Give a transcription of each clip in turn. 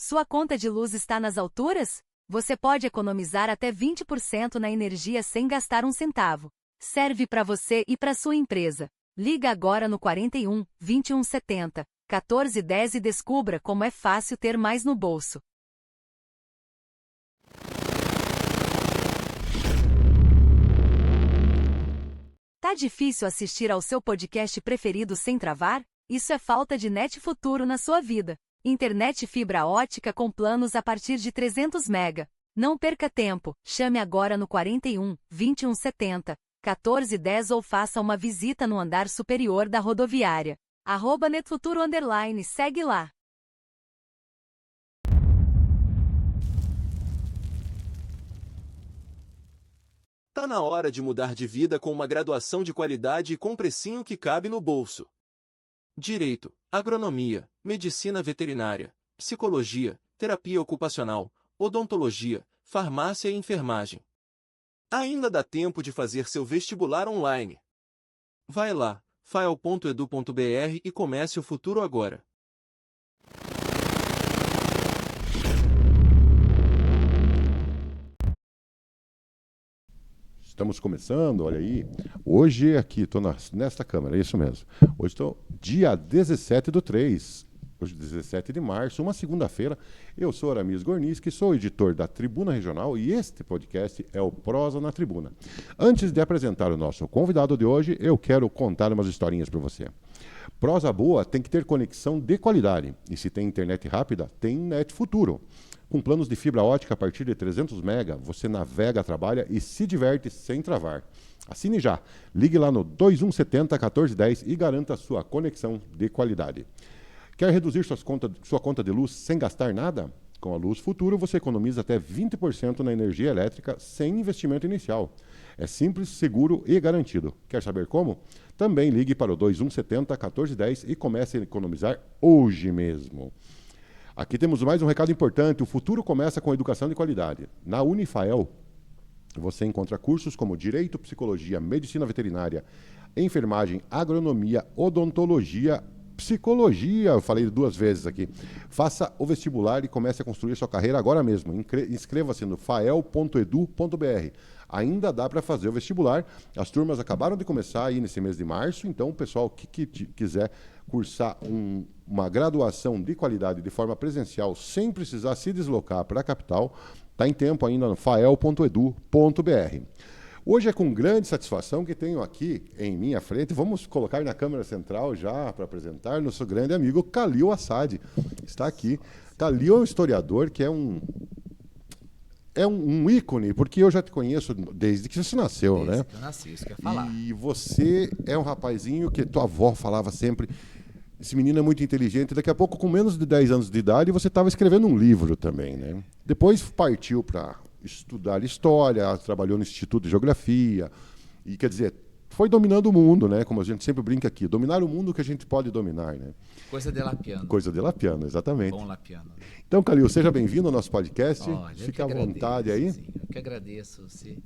Sua conta de luz está nas alturas? Você pode economizar até 20% na energia sem gastar um centavo. Serve para você e para sua empresa. Liga agora no 41 21 70 14 10 e descubra como é fácil ter mais no bolso. Tá difícil assistir ao seu podcast preferido sem travar? Isso é falta de Net Futuro na sua vida. Internet fibra ótica com planos a partir de 300 MB. Não perca tempo, chame agora no 41 21 70 14 10 ou faça uma visita no andar superior da rodoviária. @netfuturo_, segue lá. Tá na hora de mudar de vida com uma graduação de qualidade e com precinho que cabe no bolso. Direito, agronomia, medicina veterinária, psicologia, terapia ocupacional, odontologia, farmácia e enfermagem. Ainda dá tempo de fazer seu vestibular online. Vai lá, fael.edu.br e comece o futuro agora. Estamos começando, olha aí. Hoje aqui, estou nesta câmera, é isso mesmo. Hoje estou dia 17/3, hoje 17 de março, uma segunda-feira. Eu sou Aramis Gorniski, sou editor da Tribuna Regional e este podcast é o Prosa na Tribuna. Antes de apresentar o nosso convidado de hoje, eu quero contar umas historinhas para você. Prosa boa tem que ter conexão de qualidade. E se tem internet rápida, tem Net Futuro. Com planos de fibra ótica a partir de 300 MB, você navega, trabalha e se diverte sem travar. Assine já. Ligue lá no 2170 1410 e garanta a sua conexão de qualidade. Quer reduzir sua conta de luz sem gastar nada? Com a Luz Futuro, você economiza até 20% na energia elétrica sem investimento inicial. É simples, seguro e garantido. Quer saber como? Também ligue para o 2170 1410 e comece a economizar hoje mesmo. Aqui temos mais um recado importante. O futuro começa com educação de qualidade. Na Unifael, você encontra cursos como Direito, Psicologia, Medicina Veterinária, Enfermagem, Agronomia, Odontologia, Psicologia. Eu falei 2 vezes aqui. Faça o vestibular e comece a construir sua carreira agora mesmo. Inscreva-se no fael.edu.br. Ainda dá para fazer o vestibular. As turmas acabaram de começar aí nesse mês de março, então o pessoal que quiser cursar uma graduação de qualidade de forma presencial, sem precisar se deslocar para a capital, está em tempo ainda no fael.edu.br. Hoje é com grande satisfação que tenho aqui em minha frente, vamos colocar na câmera central já para apresentar, nosso grande amigo Khalil Assad. Está aqui. Khalil é um historiador que é um ícone, porque eu já te conheço desde que você nasceu, desde né? que eu nasci, isso que eu ia falar. E você é um rapazinho que tua avó falava sempre, esse menino é muito inteligente, daqui a pouco, com menos de 10 anos de idade, você estava escrevendo um livro também, né? Depois partiu para estudar história, trabalhou no Instituto de Geografia, e quer dizer, foi dominando o mundo, né? Como a gente sempre brinca aqui, dominar o mundo que a gente pode dominar, né? Coisa de Lapiano. Coisa de Lapiano, exatamente. Bom Lapiano. Então, Khalil, seja bem-vindo ao nosso podcast. Olha, Fique à vontade aí. Sim, eu que agradeço. Você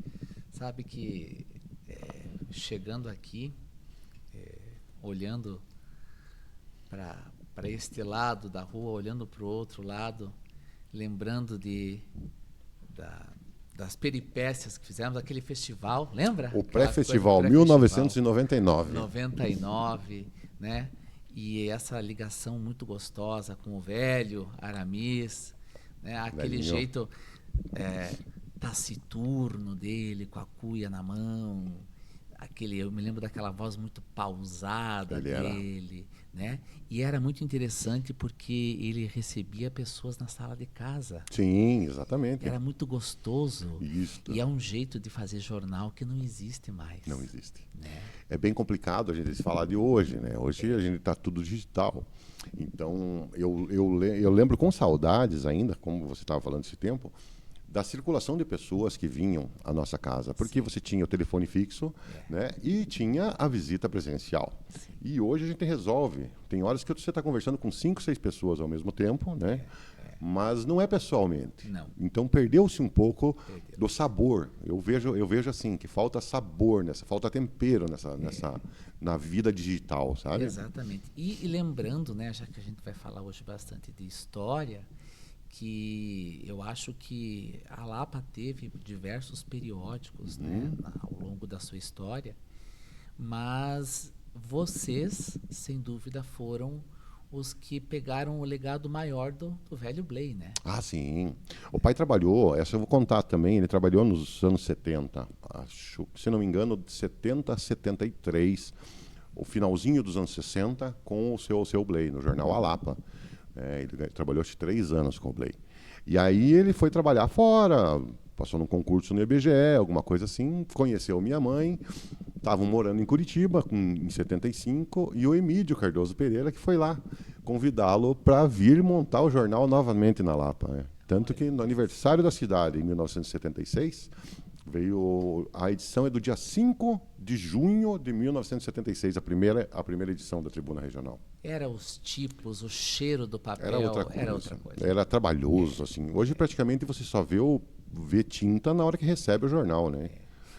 sabe que chegando aqui, olhando para este lado da rua, olhando para o outro lado, lembrando das peripécias que fizemos, aquele festival, lembra? O pré-festival, 1999. 99, né? E essa ligação muito gostosa com o velho Aramis, né? Aquele Velhinho. jeito taciturno dele, com a cuia na mão, eu me lembro daquela voz muito pausada dele, né? E era muito interessante porque ele recebia pessoas na sala de casa. Sim, exatamente. Era muito gostoso. Isso. E é um jeito de fazer jornal que não existe mais. Não existe. Né? É bem complicado a gente falar de hoje, né? Hoje a gente está tudo digital. Então, eu lembro com saudades ainda, como você estava falando esse tempo, da circulação de pessoas que vinham à nossa casa, porque você tinha o telefone fixo, né, e tinha a visita presencial. Sim. E hoje a gente resolve. Tem horas que você está conversando com 5, 6 pessoas ao mesmo tempo, né? Mas não é pessoalmente. Não. Então perdeu-se um pouco do sabor. Eu vejo assim que falta sabor falta tempero na vida digital, sabe? Exatamente. E lembrando, né, já que a gente vai falar hoje bastante de história, que eu acho que a Lapa teve diversos periódicos, né, ao longo da sua história, mas vocês, sem dúvida, foram os que pegaram o legado maior do velho Blay, né? Ah, sim. O pai trabalhou, essa eu vou contar também, ele trabalhou nos anos 70, acho, se não me engano, de 70 a 73, o finalzinho dos anos 60, com o seu Blay, no jornal A Lapa. Ele trabalhou 3 anos com o Blay. E aí ele foi trabalhar fora, passou num concurso no IBGE, alguma coisa assim, conheceu minha mãe, estavam morando em Curitiba em 75, e o Emílio Cardoso Pereira que foi lá convidá-lo para vir montar o jornal novamente na Lapa. Né? Tanto que no aniversário da cidade, em 1976, a edição é do dia 5 de junho de 1976, a primeira edição da Tribuna Regional. Era os tipos, o cheiro do papel, era outra coisa. Era trabalhoso, assim. Hoje praticamente você só vê tinta na hora que recebe o jornal, né?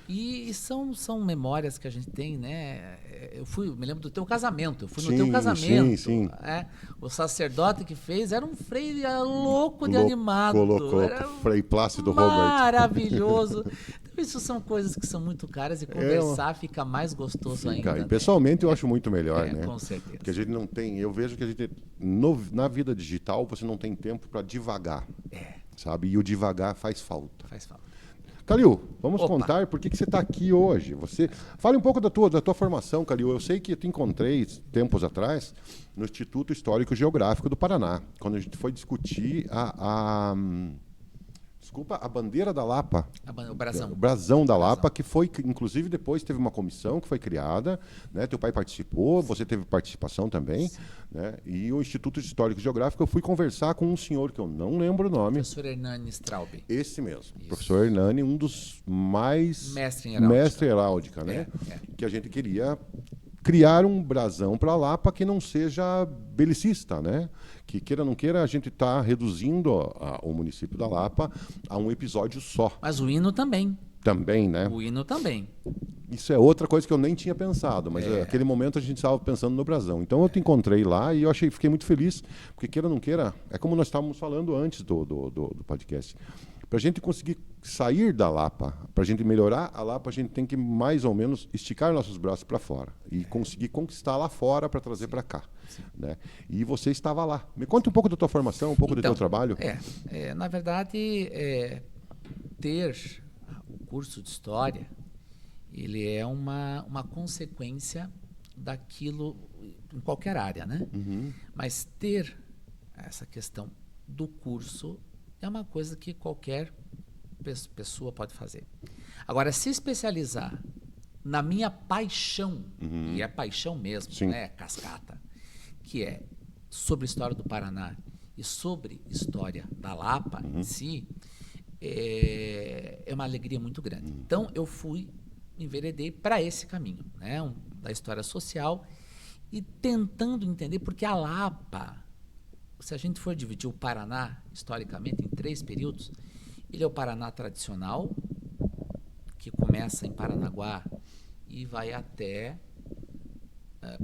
E são memórias que a gente tem, né? Me lembro do teu casamento. Eu fui no teu casamento. Sim. O sacerdote que fez era um freire louco de animado. Colocou Frei Plácido Robert. Maravilhoso. Então, isso são coisas que são muito caras e conversar fica mais gostoso ainda. E pessoalmente eu acho muito melhor, né? Com certeza. Porque a gente não tem... Eu vejo que a gente... Na vida digital, você não tem tempo para divagar. Sabe? E o devagar faz falta. Faz falta. Calil, vamos contar por que você está aqui hoje. Fale um pouco da tua formação, Calil. Eu sei que eu te encontrei tempos atrás no Instituto Histórico Geográfico do Paraná, quando a gente foi discutir a bandeira da Lapa. O brasão. O brasão da Lapa, que foi, inclusive, depois teve uma comissão que foi criada, né? Teu pai participou, você teve participação também, né? E o Instituto Histórico e Geográfico, eu fui conversar com um senhor que eu não lembro o nome. Professor Hernani Straub. Esse mesmo. Isso. Professor Hernani, um dos mais... Mestre em heráldica, né? Que a gente queria criar um brasão para a Lapa que não seja belicista, né? Que queira ou não queira, a gente está reduzindo o município da Lapa a um episódio só. Mas o hino também. Também, né? O hino também. Isso é outra coisa que eu nem tinha pensado, mas naquele momento a gente estava pensando no brasão. Então eu te encontrei lá e eu fiquei muito feliz, porque queira ou não queira, é como nós estávamos falando antes do podcast. Para a gente conseguir sair da Lapa, para a gente melhorar a Lapa, a gente tem que mais ou menos esticar nossos braços para fora e conseguir conquistar lá fora para trazer para cá. Né? E você estava lá. Me conta um pouco da tua formação, um pouco do teu trabalho. Na verdade, ter o curso de História, ele é uma consequência daquilo em qualquer área, né? Mas ter essa questão do curso é uma coisa que qualquer pessoa pode fazer. Agora, se especializar na minha paixão, e é paixão mesmo, né, cascata, que é sobre a história do Paraná e sobre história da Lapa em si, é uma alegria muito grande. Então, eu enveredei para esse caminho, né, da história social e tentando entender, porque a Lapa, se a gente for dividir o Paraná, historicamente, em 3 períodos, ele é o Paraná tradicional, que começa em Paranaguá e vai até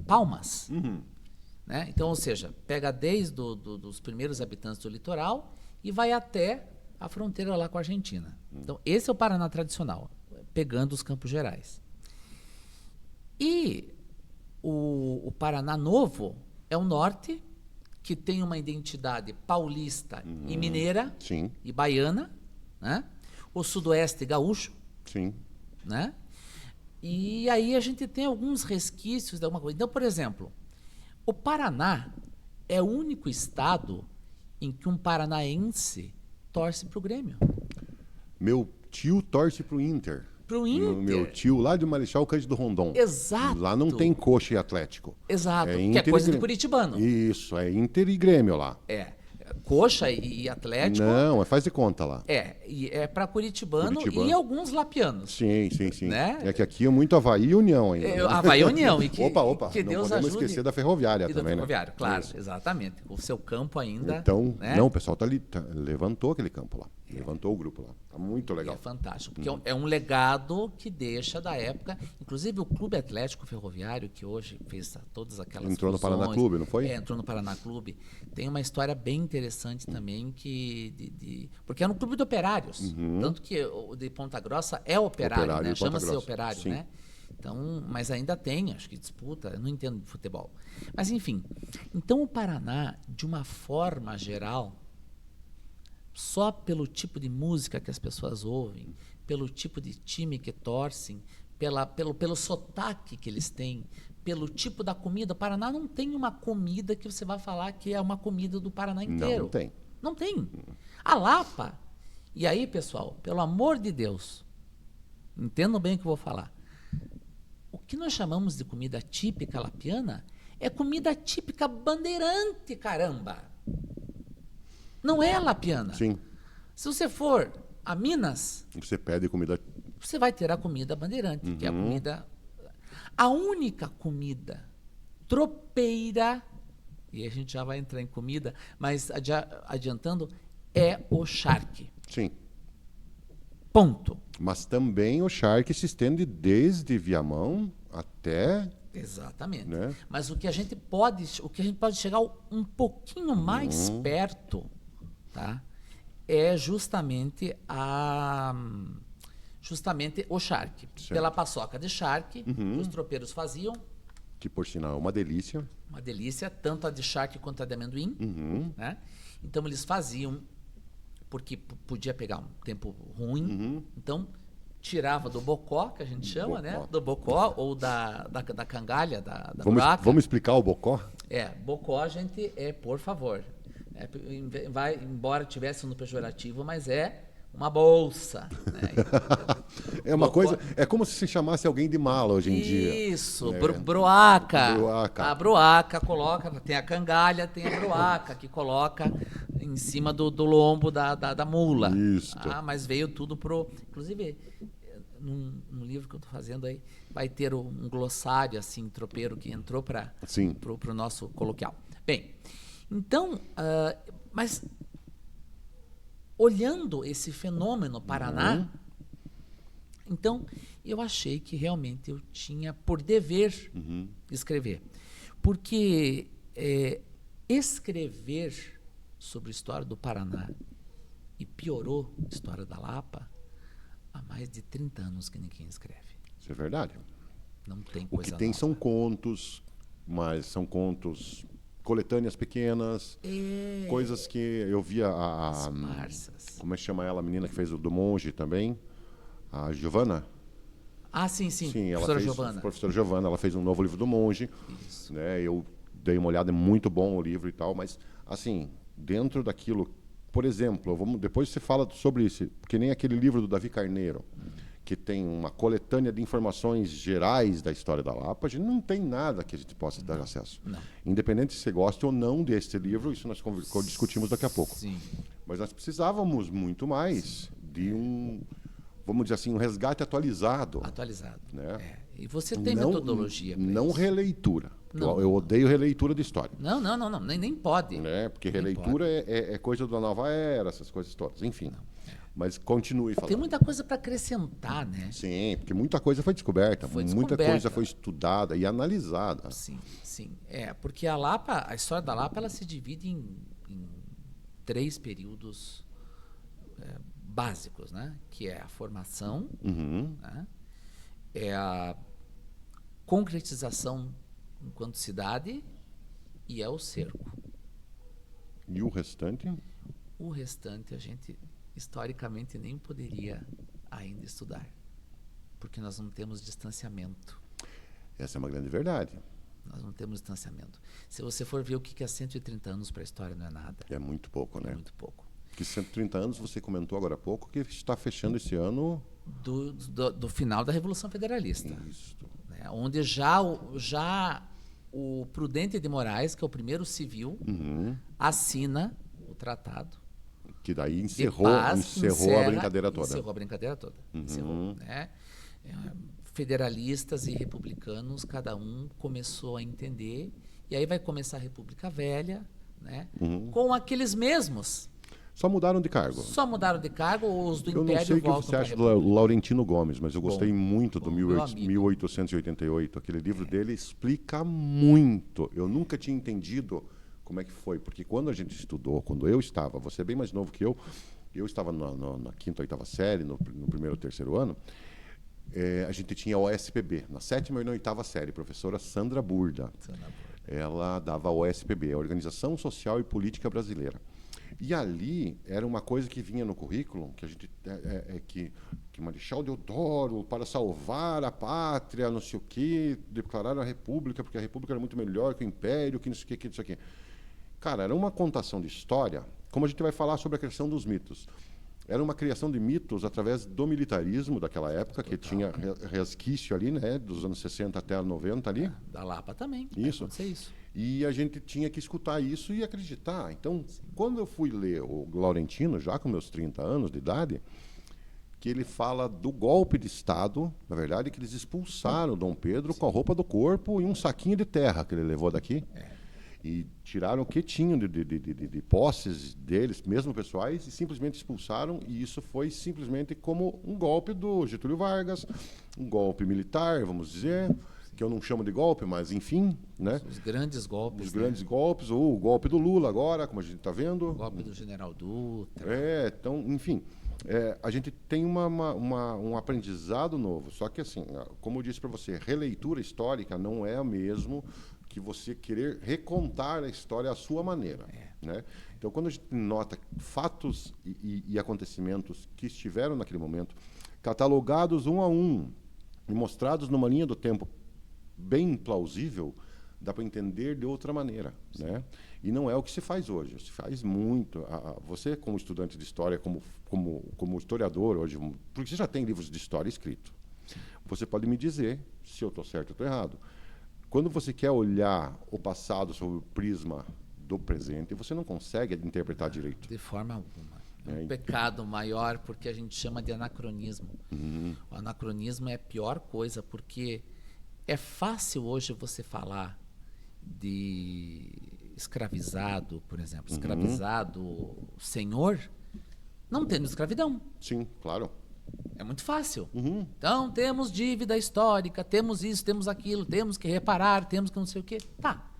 Palmas. Né? Então, ou seja, pega desde dos primeiros habitantes do litoral e vai até a fronteira lá com a Argentina. Então, esse é o Paraná tradicional, pegando os Campos Gerais. E o Paraná Novo é o norte, que tem uma identidade paulista e mineira e baiana, né? O sudoeste gaúcho, né? E aí a gente tem alguns resquícios de alguma coisa. Então, por exemplo, o Paraná é o único estado em que um paranaense torce para o Grêmio. Meu tio torce para o Inter. Pro Inter. Meu tio lá de Marechal Cândido Rondon. Exato. Lá não tem Coxa e Atlético. Exato, que é coisa de curitibano. Isso, é Inter e Grêmio lá. Coxa e Atlético. Não, faz de conta lá. E é para curitibano e alguns lapianos. Sim. Né? É que aqui é muito Havaí e União ainda. Né? Havaí e União. E opa, que não Deus podemos ajude. esquecer da Ferroviária também, da Ferroviária, né? claro, Isso. exatamente. O seu campo ainda. Então, né? não, o pessoal levantou aquele campo lá. Levantou o grupo lá. Tá muito legal. É fantástico, porque é um legado que deixa da época. Inclusive o Clube Atlético Ferroviário, que hoje fez todas aquelas Entrou fusões, no Paraná Clube, não foi? Entrou no Paraná Clube. Tem uma história bem interessante também, porque era um clube de operários. Tanto que o de Ponta Grossa é operário, né? Chama-se operário, sim. né? Então, mas ainda tem, acho que disputa, eu não entendo de futebol. Mas enfim, então o Paraná, de uma forma geral, só pelo tipo de música que as pessoas ouvem, pelo tipo de time que torcem, pelo sotaque que eles têm, pelo tipo da comida. O Paraná não tem uma comida que você vai falar que é uma comida do Paraná inteiro. Não tem. Não tem. A Lapa, e aí, pessoal, pelo amor de Deus, entendam bem o que eu vou falar. O que nós chamamos de comida típica lapiana é comida típica bandeirante, caramba! Não é lapiana. Sim. Se você for a Minas, Você pede comida. você vai ter a comida bandeirante, que é a comida... A única comida tropeira, e a gente já vai entrar em comida, mas adiantando, é o charque. Sim. Ponto. Mas também o charque se estende desde Viamão até... Exatamente. Né? Mas o que a gente pode chegar um pouquinho mais perto, tá? É justamente o charque. Certo. Pela paçoca de charque, que os tropeiros faziam, Que, por sinal, é uma delícia. uma delícia, tanto a de charque quanto a de amendoim, né? Então eles faziam, porque podia pegar um tempo ruim, então tirava do bocó, que a gente chama, né? Do bocó ou da cangalha, da buraca. Vamos explicar o bocó? Bocó, gente, por favor. Embora tivesse no pejorativo, mas é uma bolsa. Né? É uma Bocó. coisa... É como se chamasse alguém de mala hoje em dia. Isso, broaca. Broaca. A broaca coloca, tem a cangalha, tem a broaca, que em cima do lombo da mula. Isso. Mas veio tudo Inclusive, num livro que eu estou fazendo aí, vai ter um glossário, assim, tropeiro, que entrou para o nosso coloquial. Bem, então, mas olhando esse fenômeno Paraná, então eu achei que realmente eu tinha por dever escrever. Porque escrever sobre a história do Paraná e piorou a história da Lapa, há mais de 30 anos que ninguém escreve. Isso é verdade. Não tem O coisa que tem nova. são contos, mas são contos, coletâneas pequenas, coisas que eu via Esparsas. como é que chama ela, a menina que fez o do Monge também? A Giovana? Sim. Ela Professora fez, Giovana. Professora Giovana, ela fez um novo livro do Monge. Isso. Né? Eu dei uma olhada, é muito bom o livro e tal, mas, assim, dentro daquilo... Por exemplo, depois você fala sobre isso, porque nem aquele livro do Davi Carneiro, que tem uma coletânea de informações gerais da história da Lapa, a gente não tem nada que a gente possa dar acesso. Não. Independente se você gosta ou não desse livro, isso nós discutimos daqui a pouco. Sim. Mas nós precisávamos muito mais de vamos dizer assim, um resgate atualizado. Atualizado. Né? E você tem metodologia para Não isso? releitura. Não. Eu odeio releitura de história. Não, nem pode. Né? Porque releitura é coisa da nova era, essas coisas todas. Enfim. Mas continue falando. Tem muita coisa para acrescentar, né? Sim, porque muita coisa foi descoberta, muita coisa foi estudada e analisada. Sim. Porque a história da Lapa, ela se divide em 3 períodos básicos, né? Que é a formação, né? É a concretização enquanto cidade e é o cerco. E o restante? O restante a gente historicamente nem poderia ainda estudar, porque nós não temos distanciamento. Essa é uma grande verdade. Nós não temos distanciamento. Se você for ver o que é 130 anos para a história, não é nada. É muito pouco, né? É muito pouco. Que 130 anos, você comentou agora há pouco, que está fechando esse ano... Do final da Revolução Federalista. Isso. Né? Onde já o Prudente de Moraes, que é o primeiro civil, assina o tratado. Que daí encerrou a brincadeira toda. Encerrou a brincadeira toda. Encerrou, né? Federalistas e republicanos, cada um começou a entender. E aí vai começar a República Velha, né? Com aqueles mesmos. Só mudaram de cargo. Só mudaram de cargo, os do Eu Império não sei o que voltam você pra acha do República. Laurentino Gomes, mas eu gostei muito do bom, meu amigo. 1888. Aquele livro dele explica muito. Eu nunca tinha entendido como é que foi, porque quando a gente estudou, quando eu estava, você é bem mais novo que eu estava na quinta, oitava série, no primeiro ou terceiro ano, a gente tinha a OSPB, na sétima e na oitava série, professora Sandra Burda. Ela dava a OSPB, a Organização Social e Política Brasileira. E ali era uma coisa que vinha no currículo, que a gente que Marechal Deodoro, para salvar a pátria, não sei o quê, declararam a República, porque a República era muito melhor que o Império, que não sei o quê, que isso aqui. Cara, era uma contação de história, como a gente vai falar sobre a criação dos mitos. Era uma criação de mitos através do militarismo daquela época, que tinha resquício ali, né, dos anos 60 até 90 ali. Da Lapa também. Isso. Vai acontecer isso. E a gente tinha que escutar isso e acreditar. Então, quando eu fui ler o Laurentino, já com meus 30 anos de idade, que ele fala do golpe de Estado, na verdade, que eles expulsaram Dom Pedro com a roupa do corpo e um saquinho de terra que ele levou daqui. E tiraram o que tinham de posses deles, mesmo pessoais, e simplesmente expulsaram. E isso foi simplesmente como um golpe do Getúlio Vargas, um golpe militar, vamos dizer, que eu não chamo de golpe, mas enfim, né? Os grandes golpes. Os grandes golpes, ou o golpe do Lula agora, como a gente está vendo. O golpe do General Dutra. Então, enfim, a gente tem um aprendizado novo. Só que, assim, como eu disse para você, releitura histórica não é o mesmo que você querer recontar a história à sua maneira. Né? Então, quando a gente nota fatos e acontecimentos que estiveram naquele momento, catalogados um a um e mostrados numa linha do tempo bem plausível, dá para entender de outra maneira. Né? E não é o que se faz hoje. Se faz muito. Você, como estudante de história, como historiador hoje, porque você já tem livros de história escritos, você pode me dizer se eu estou certo ou estou errado. Quando você quer olhar o passado sob o prisma do presente, você não consegue interpretar direito. De forma alguma. É um pecado maior, porque a gente chama de anacronismo. O anacronismo é a pior coisa, porque é fácil hoje você falar de escravizado, por exemplo, escravizado senhor, não tendo escravidão. Sim, claro. É muito fácil. Então, temos dívida histórica, temos isso, temos aquilo, temos que reparar, temos que não sei o quê. Tá.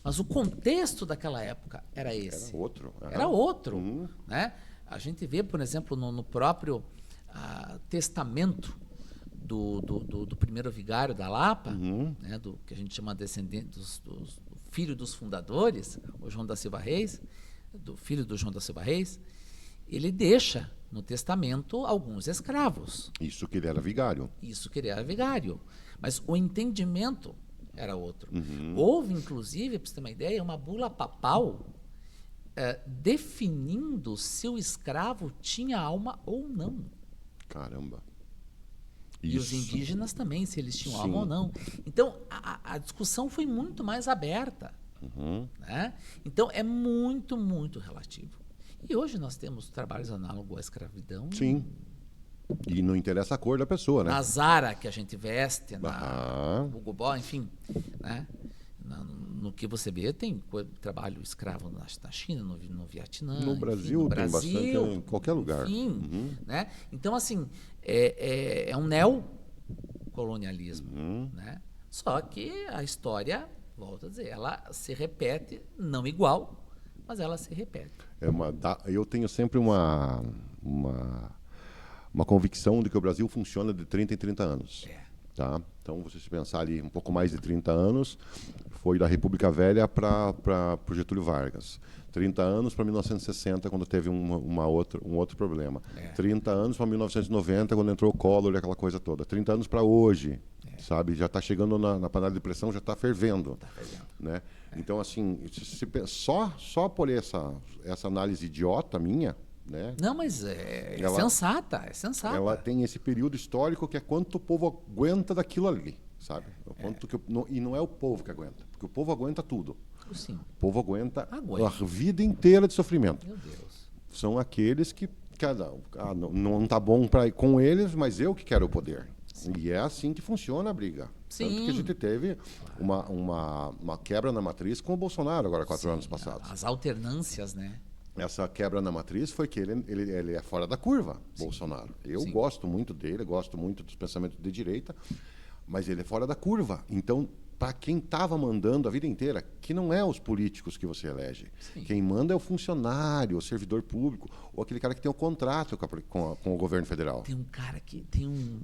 Mas o contexto daquela época era esse. Era outro. Era outro. Né? A gente vê, por exemplo, no próprio testamento do primeiro vigário da Lapa, né, do que a gente chama descendente do filho dos fundadores, o João da Silva Reis, do filho do João da Silva Reis, ele deixa no testamento alguns escravos. Isso que ele era vigário. Isso que ele era vigário. Mas o entendimento era outro. Houve, inclusive, para você ter uma ideia, uma bula papal definindo se o escravo tinha alma ou não. Caramba. E os indígenas também, se eles tinham alma ou não. Então, a discussão foi muito mais aberta. Né? Então, é muito, muito relativo. E hoje nós temos trabalhos análogos à escravidão. Sim. E não interessa a cor da pessoa, né? Na Zara que a gente veste, na Bugubó, enfim. Né? No que você vê, tem trabalho escravo na China, no Vietnã. No Brasil, tem bastante, em qualquer lugar. Enfim, né? Então, assim, é um neocolonialismo. Né? Só que a história, volto a dizer, ela se repete, não igual, mas ela se repete. Eu tenho sempre uma convicção de que o Brasil funciona de 30 em 30 anos. Tá? Então, você se pensar ali, um pouco mais de 30 anos, foi da República Velha para o Getúlio Vargas. 30 anos para 1960, quando teve um outro problema. 30 anos para 1990, quando entrou o Collor e aquela coisa toda. 30 anos para hoje, sabe? Já está chegando na panela de pressão, já está fervendo. Né? Então, assim, só por essa análise idiota minha, né? Não, mas é sensata. Ela tem esse período histórico que é quanto o povo aguenta daquilo ali, sabe? E não é o povo que aguenta, porque o povo aguenta tudo. Sim. O povo aguenta a vida inteira de sofrimento. Meu Deus. São aqueles que não está bom com eles, mas eu que quero o poder. Sim. E é assim que funciona a briga. Sim. Tanto que a gente teve uma quebra na matriz com o Bolsonaro agora, 4 anos passados. As alternâncias, né? essa quebra na matriz foi que ele é fora da curva, Sim. Bolsonaro. Eu Sim. gosto muito dele, gosto muito dos pensamentos de direita, mas ele é fora da curva. Então, para quem estava mandando a vida inteira, que não é os políticos que você elege. Sim. Quem manda é o funcionário, o servidor público, ou aquele cara que tem o contrato com o governo federal. Tem um cara que tem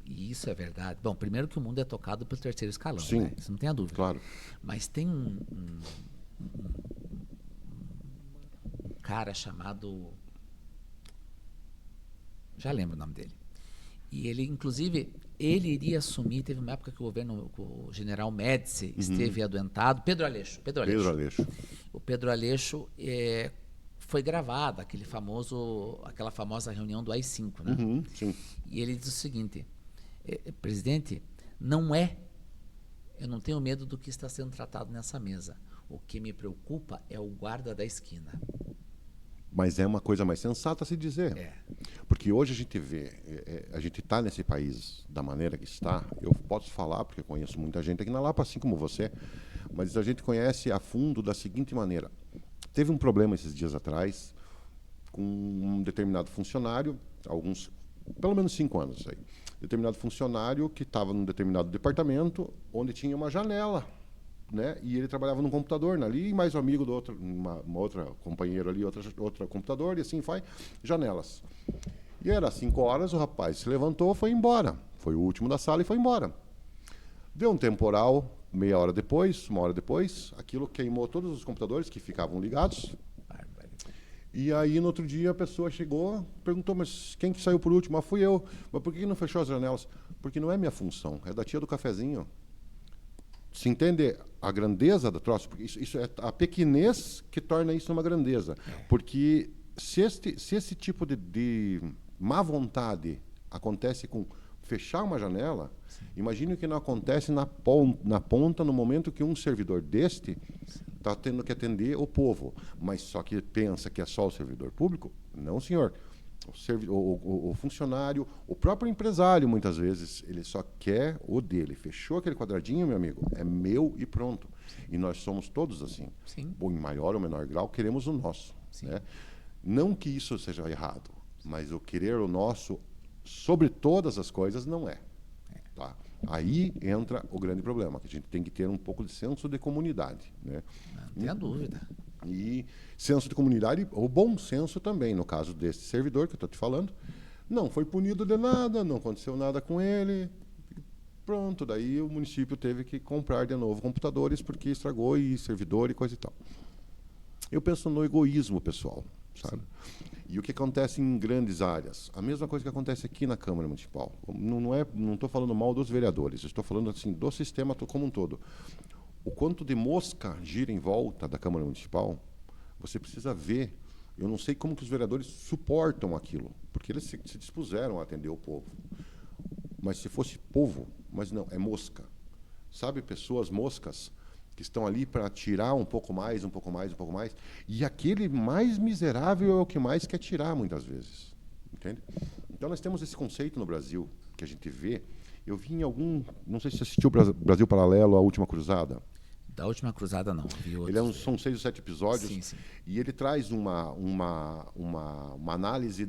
e isso é verdade. Bom, primeiro que o mundo é tocado pelo terceiro escalão, Sim. né? Isso não tem a dúvida. Claro. Mas tem um cara chamado... Já lembro o nome dele. E ele, inclusive, ele iria assumir... Teve uma época que o general Médici esteve adoentado. Pedro Aleixo. Pedro Aleixo. O Pedro Aleixo foi gravada, aquela famosa reunião do AI-5, né? Sim. E ele diz o seguinte: presidente, eu não tenho medo do que está sendo tratado nessa mesa. O que me preocupa é o guarda da esquina. Mas é uma coisa mais sensata a se dizer. É. Porque hoje a gente vê, a gente está nesse país da maneira que está. Eu posso falar, porque eu conheço muita gente aqui na Lapa, assim como você, mas a gente conhece a fundo da seguinte maneira. Teve um problema esses dias atrás com um determinado funcionário, pelo menos 5 anos aí. Determinado funcionário que estava num determinado departamento onde tinha uma janela, né? E ele trabalhava num computador ali, e mais um amigo do outro, uma outra companheiro ali, outra computador, e assim vai, janelas. E era 5 horas, o rapaz se levantou, foi embora. Foi o último da sala e foi embora. Deu um temporal, meia hora depois, 1 hora depois, aquilo queimou todos os computadores que ficavam ligados. E aí, no outro dia, a pessoa chegou, perguntou, mas quem que saiu por último? Ah, fui eu. Mas por que não fechou as janelas? Porque não é minha função, é da tia do cafezinho. Se entende a grandeza do troço? Porque isso é a pequenez que torna isso uma grandeza. Porque se esse tipo de má vontade acontece com fechar uma janela, imagine o que não acontece na ponta, no momento que um servidor deste está tendo que atender o povo. Mas só que pensa que é só o servidor público? Não, senhor. O funcionário, o próprio empresário, muitas vezes, ele só quer o dele. Fechou aquele quadradinho, meu amigo, é meu e pronto. E nós somos todos assim. Sim. Ou em maior ou menor grau, queremos o nosso. Né? Não que isso seja errado, mas o querer o nosso sobre todas as coisas não é. Tá? Aí entra o grande problema, que a gente tem que ter um pouco de senso de comunidade. Né? Não tenha dúvida. E senso de comunidade, ou bom senso também, no caso desse servidor que eu estou te falando. Não foi punido de nada, não aconteceu nada com ele. Pronto, daí o município teve que comprar de novo computadores porque estragou, e servidor e coisa e tal. Eu penso no egoísmo pessoal, sabe? Sim. E o que acontece em grandes áreas? A mesma coisa que acontece aqui na Câmara Municipal. Não estou falando mal dos vereadores, estou falando assim do sistema como um todo. O quanto de mosca gira em volta da Câmara Municipal, você precisa ver. Eu não sei como que os vereadores suportam aquilo, porque eles se dispuseram a atender o povo. Mas se fosse povo, mas não, é mosca. Sabe, pessoas moscas que estão ali para tirar um pouco mais, um pouco mais, um pouco mais. E aquele mais miserável é o que mais quer tirar, muitas vezes. Entende? Então, nós temos esse conceito no Brasil, que a gente vê. Eu vi em não sei se você assistiu Brasil Paralelo, A Última Cruzada. Da Última Cruzada, não. São 6 ou 7 episódios. Sim, sim. E ele traz uma análise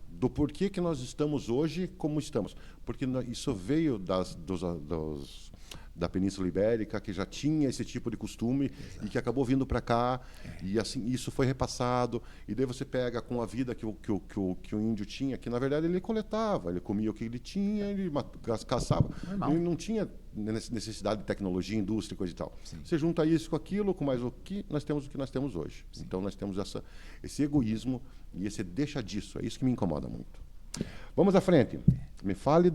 do porquê que nós estamos hoje como estamos. Porque isso veio da Península Ibérica, que já tinha esse tipo de costume. Exato. E que acabou vindo para cá, e assim isso foi repassado, e daí você pega com a vida que o índio tinha, que na verdade ele coletava, ele comia o que ele tinha, ele caçava. Normal. Ele não tinha necessidade de tecnologia, indústria e coisa e tal. Sim. Você junta isso com aquilo, com mais o que nós temos hoje. Sim. Então nós temos esse egoísmo e esse deixa disso, é isso que me incomoda muito. Vamos à frente. Me fale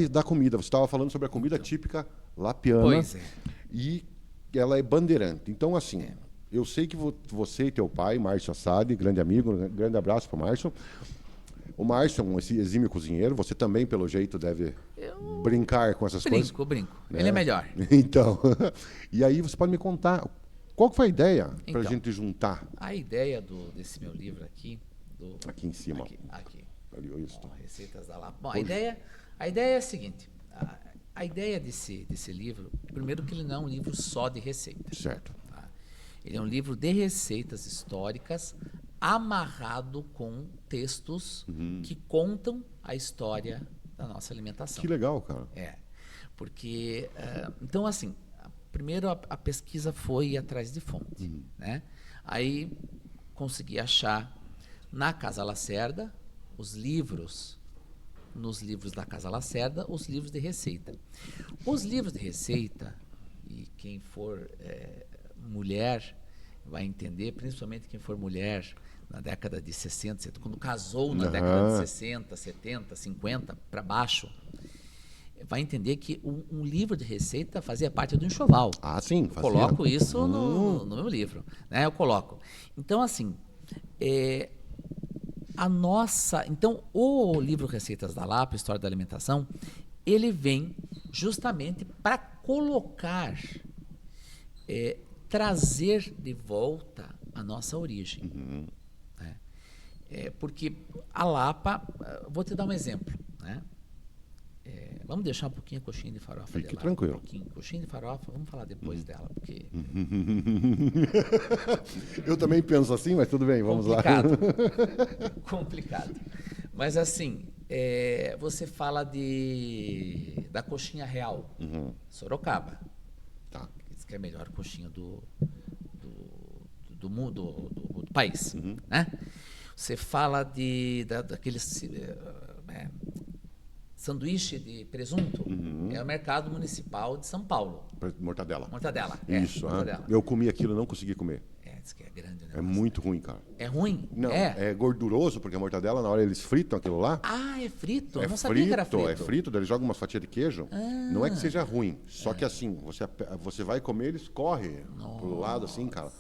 da comida. Você estava falando sobre a comida típica lapiana. Pois é. E ela é bandeirante. Então, assim, eu sei que você e teu pai, Márcio Assad, grande amigo, grande abraço para o Márcio. O Márcio é um exímio cozinheiro. Você também, pelo jeito, deve brincar com essas coisas. Brinco. Né? Ele é melhor. Então, e aí você pode me contar, qual que foi a ideia para a gente juntar? A ideia desse meu livro aqui... Aqui em cima. Aqui. Bom, Receitas da Lapa. Bom, a ideia é a seguinte. A ideia desse livro, primeiro que ele não é um livro só de receitas. Certo. Tá? Ele é um livro de receitas históricas amarrado com textos que contam a história da nossa alimentação. Que legal, cara. Porque... então, assim, primeiro a pesquisa foi ir atrás de fonte. Né? Aí consegui achar na Casa Lacerda os livros... nos livros da Casa Lacerda, os livros de receita. Os livros de receita, e quem for mulher vai entender, principalmente quem for mulher na década de 60, 70, quando casou na década de 60, 70, 50, para baixo, vai entender que um livro de receita fazia parte do enxoval. Ah, sim. Eu coloco isso no meu livro. Né? Eu coloco. Então, assim... Então, o livro Receitas da Lapa, História da Alimentação, ele vem justamente para colocar, trazer de volta a nossa origem. Né? Porque a Lapa, vou te dar um exemplo. Né? Vamos deixar um pouquinho a coxinha de farofa Fique dela. tranquilo. Um pouquinho. Coxinha de farofa, vamos falar depois dela, porque... Eu também penso assim, mas tudo bem, vamos lá. Complicado. Mas assim, você fala da coxinha real, Sorocaba. Tá. Diz que é a melhor coxinha do mundo, do país. Né? Você fala daqueles... sanduíche de presunto, é o Mercado Municipal de São Paulo. Mortadela. Mortadela. Isso. Mortadela. Eu comi aquilo e não consegui comer. Diz que é grande o É negócio. muito ruim, cara. É ruim? Não, é gorduroso, porque a mortadela, na hora eles fritam aquilo lá. Ah, é frito? É Eu não sabia que era frito. É frito, daí eles jogam umas fatias de queijo. Não é que seja ruim, só que assim, você vai comer, eles correm pro lado assim, cara.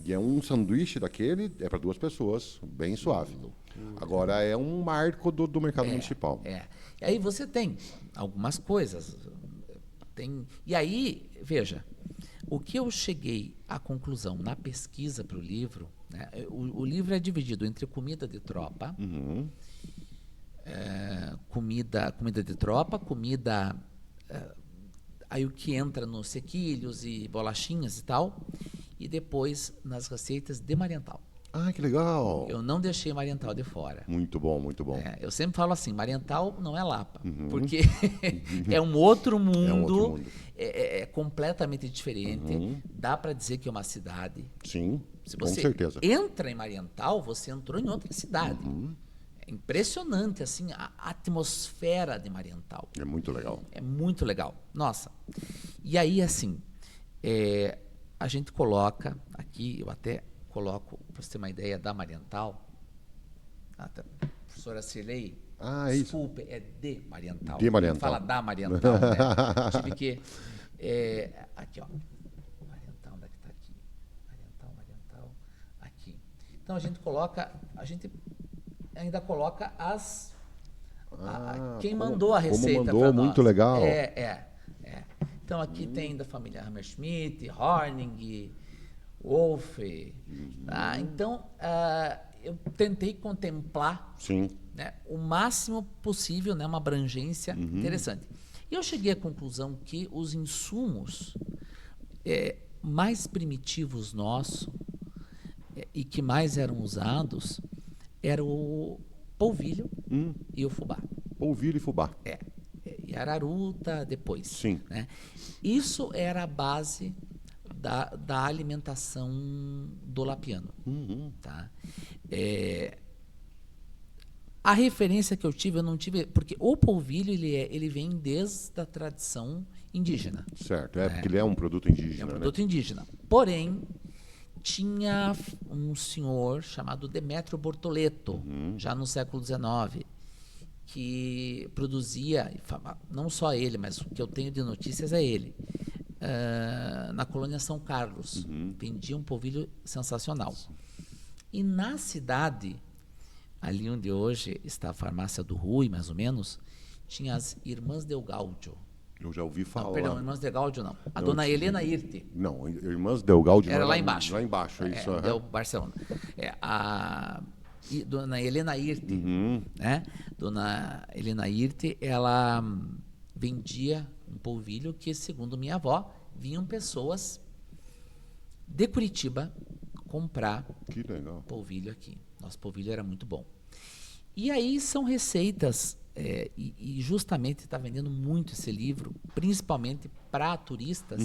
E é um sanduíche daquele, é para 2 pessoas, bem suave. Agora é um marco do mercado municipal. E aí você tem algumas coisas. E aí, veja, o que eu cheguei à conclusão na pesquisa para o livro, né, o livro é dividido entre comida de tropa, comida de tropa, aí o que entra nos sequilhos e bolachinhas e tal, e depois nas receitas de Mariental. Ah, que legal! Eu não deixei Mariental de fora. Muito bom, muito bom. Eu sempre falo assim, Mariental não é Lapa, porque é um outro mundo, é completamente diferente. Dá para dizer que é uma cidade. Sim, Se com você certeza. entra em Mariental, você entrou em outra cidade. É impressionante assim a atmosfera de Mariental. É muito legal. É muito legal. Nossa. E aí, assim, a gente coloca aqui, eu até coloco, para você ter uma ideia, da Mariental. Professora Cirlei, desculpe, é de Mariental. De Mariental. Fala da Mariental, né? Tive que... aqui, ó. Mariental, onde é que está aqui? Mariental, aqui. Então, a gente ainda coloca quem mandou a receita para nós. Muito legal. Então, aqui tem da família Hammerschmidt, Horning, Wolf. Então, eu tentei contemplar né, o máximo possível, né, uma abrangência interessante. E eu cheguei à conclusão que os insumos mais primitivos nossos e que mais eram usados era o polvilho e o fubá. Polvilho e fubá. E araruta depois. Sim. Né? Isso era a base da alimentação do lapiano. Tá? A referência que eu não tive, porque o polvilho ele vem desde a tradição indígena. Certo, porque ele é um produto indígena. É um produto indígena. Porém, tinha um senhor chamado Demétrio Bortoleto, já no século XIX, que produzia, não só ele, mas o que eu tenho de notícias é ele, na colônia São Carlos. Vendia um polvilho sensacional. E na cidade, ali onde hoje está a farmácia do Rui, mais ou menos, tinha as Irmãs Del Gaudio. Eu já ouvi falar. Não, perdão, Irmãs Del Gaudio não. A dona Helena Irte. Não, Irmãs Del Gaudio era lá embaixo. Lá embaixo, é isso. Del Barcelona. A dona Helena Irte, né? Dona Helena Irte, ela vendia um polvilho que, segundo minha avó, vinham pessoas de Curitiba comprar Que legal. polvilho aqui. Nosso polvilho era muito bom. E aí são receitas, e justamente está vendendo muito esse livro, principalmente para turistas,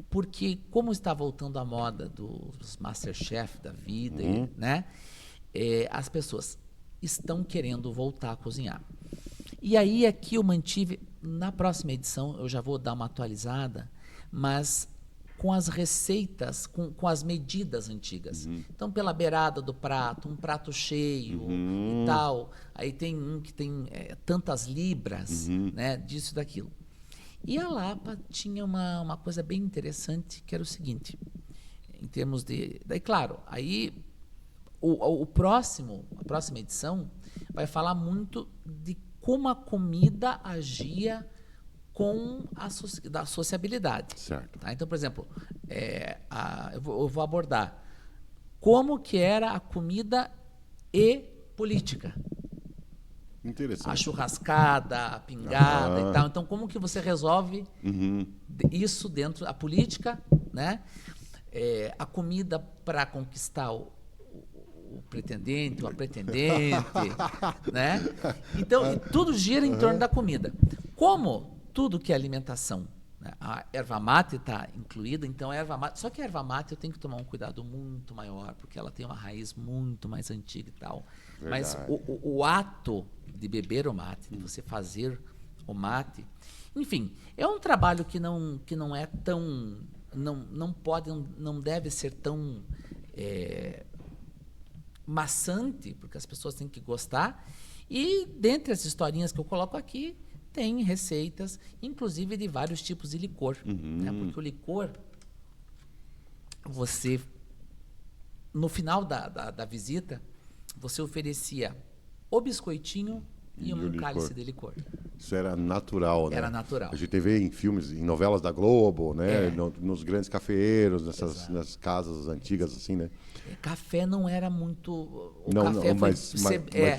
porque como está voltando a moda dos Masterchef da vida, né, as pessoas estão querendo voltar a cozinhar. E aí aqui eu mantive, na próxima edição eu já vou dar uma atualizada, mas com as receitas, com as medidas antigas. Então, pela beirada do prato, um prato cheio e tal. Aí tem um que tem tantas libras, né, disso e daquilo. E a Lapa tinha uma coisa bem interessante, que era o seguinte, em termos de... Daí, claro, aí a próxima edição vai falar muito de como a comida agia com da sociabilidade. Certo. Tá? Então, por exemplo, eu vou abordar como que era a comida e política. Interessante. A churrascada, a pingada e tal. Então, como que você resolve isso dentro da política, né? A comida para conquistar o pretendente, ou a pretendente, né? Então, tudo gira em torno da comida. Como tudo que é alimentação, né? A erva mate está incluída, então a erva mate, só que a erva mate eu tenho que tomar um cuidado muito maior, porque ela tem uma raiz muito mais antiga e tal. Verdade. Mas o ato de beber o mate, de você fazer o mate, enfim, é um trabalho que não é tão, não deve ser tão maçante, porque as pessoas têm que gostar. E dentre as historinhas que eu coloco aqui, tem receitas, inclusive de vários tipos de licor. Né? Porque o licor, você, no final da visita, você oferecia o biscoitinho e um cálice de licor. Isso era natural, né? Era natural. A gente vê em filmes, em novelas da Globo, né? Nos grandes cafeeiros, nas casas antigas, assim, né? Café não era muito... Mas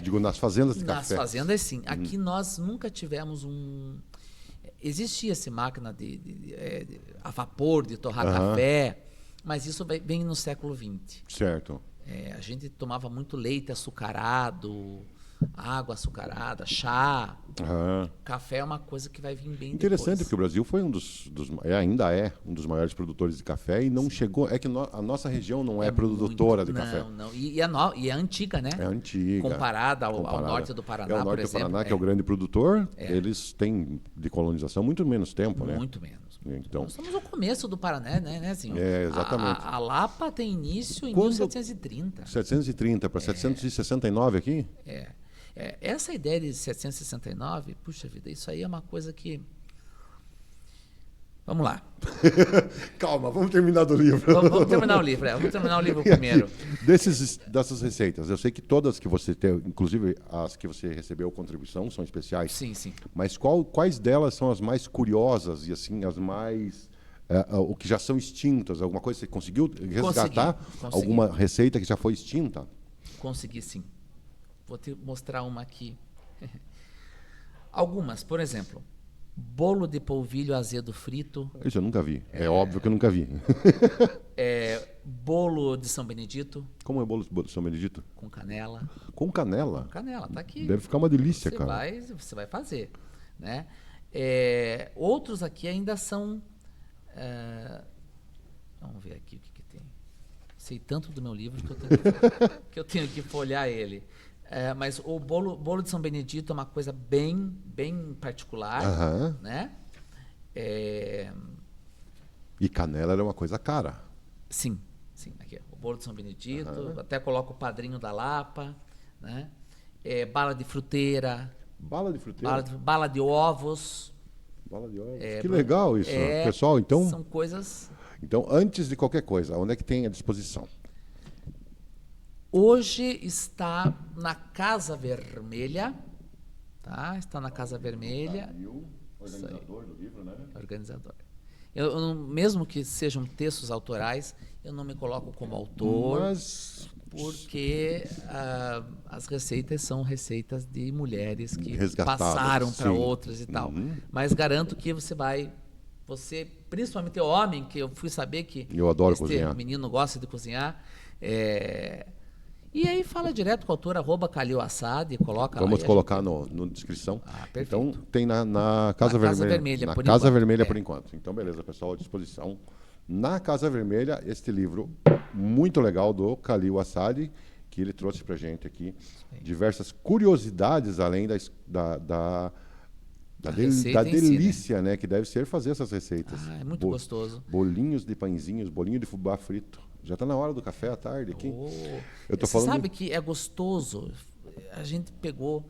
digo, nas fazendas de café. Nas fazendas, sim. Aqui nós nunca tivemos existia-se máquina a vapor, de torrar café, mas isso vem no século XX. Certo. A gente tomava muito leite açucarado, água açucarada, chá. Café é uma coisa que vai vir bem interessante, depois. porque o Brasil foi ainda é um dos maiores produtores de café e não chegou... É que a nossa região não é produtora de café. Não. E é antiga, né? É antiga. Comparada ao norte do Paraná, o norte por exemplo. do Paraná, que é o grande produtor, eles têm de colonização muito menos tempo, né? Muito menos. Então, nós estamos no começo do Paraná, né, Zinho? Exatamente. A Lapa tem início em 1730. 730 para 769 aqui? Essa ideia de 769, puxa vida, isso aí é uma coisa que... Vamos lá. Calma, vamos terminar do livro. Vamos terminar o livro, vamos terminar o livro primeiro. Dessas receitas, eu sei que todas que você tem, inclusive as que você recebeu contribuição, são especiais. Sim, sim. Mas quais delas são as mais curiosas e assim as mais... o que já são extintas? Alguma coisa que você conseguiu resgatar? Consegui. Alguma receita que já foi extinta? Consegui, sim. Vou te mostrar uma aqui. Algumas, por exemplo, bolo de polvilho azedo frito. Isso eu nunca vi. É óbvio que eu nunca vi. Bolo de São Benedito. Como é bolo de São Benedito? Com canela. Com canela? Com canela, tá aqui. Deve ficar uma delícia, cara. Você vai fazer, né? Outros aqui ainda são... vamos ver aqui o que tem. Sei tanto do meu livro que eu tenho que folhear ele. Mas o bolo de São Benedito é uma coisa bem, bem particular, né? E canela era uma coisa cara. Sim. Aqui, o bolo de São Benedito, até coloco o padrinho da Lapa, né? Bala de fruteira. Bala de fruteira? Bala de ovos. Bala de ovos. Que legal isso. Pessoal, então... São coisas... Então, antes de qualquer coisa, onde é que tem à disposição? Hoje está na Casa Vermelha, tá? Está na Casa Vermelha. Organizador do livro, né? Organizador. Mesmo que sejam textos autorais, eu não me coloco como autor, porque as receitas são receitas de mulheres que passaram para outras e tal. Mas garanto que você vai você, principalmente o homem, que eu fui saber que Eu adoro cozinhar. menino gosta de cozinhar. E aí fala direto com o autor, @Kalil Assad, e coloca lá. Vamos colocar no descrição. perfeito. Então, tem na Casa Vermelha. Na por Casa enquanto. Vermelha, por enquanto. Então, beleza, pessoal, à disposição. Na Casa Vermelha, este livro muito legal do Kalil Assad, que ele trouxe pra gente aqui. Diversas curiosidades, além da delícia, né, que deve ser fazer essas receitas. É muito gostoso. Bolinhos de pãezinhos, bolinho de fubá frito. Já está na hora do café à tarde aqui. Eu tô Você falando... sabe que é gostoso. A gente pegou,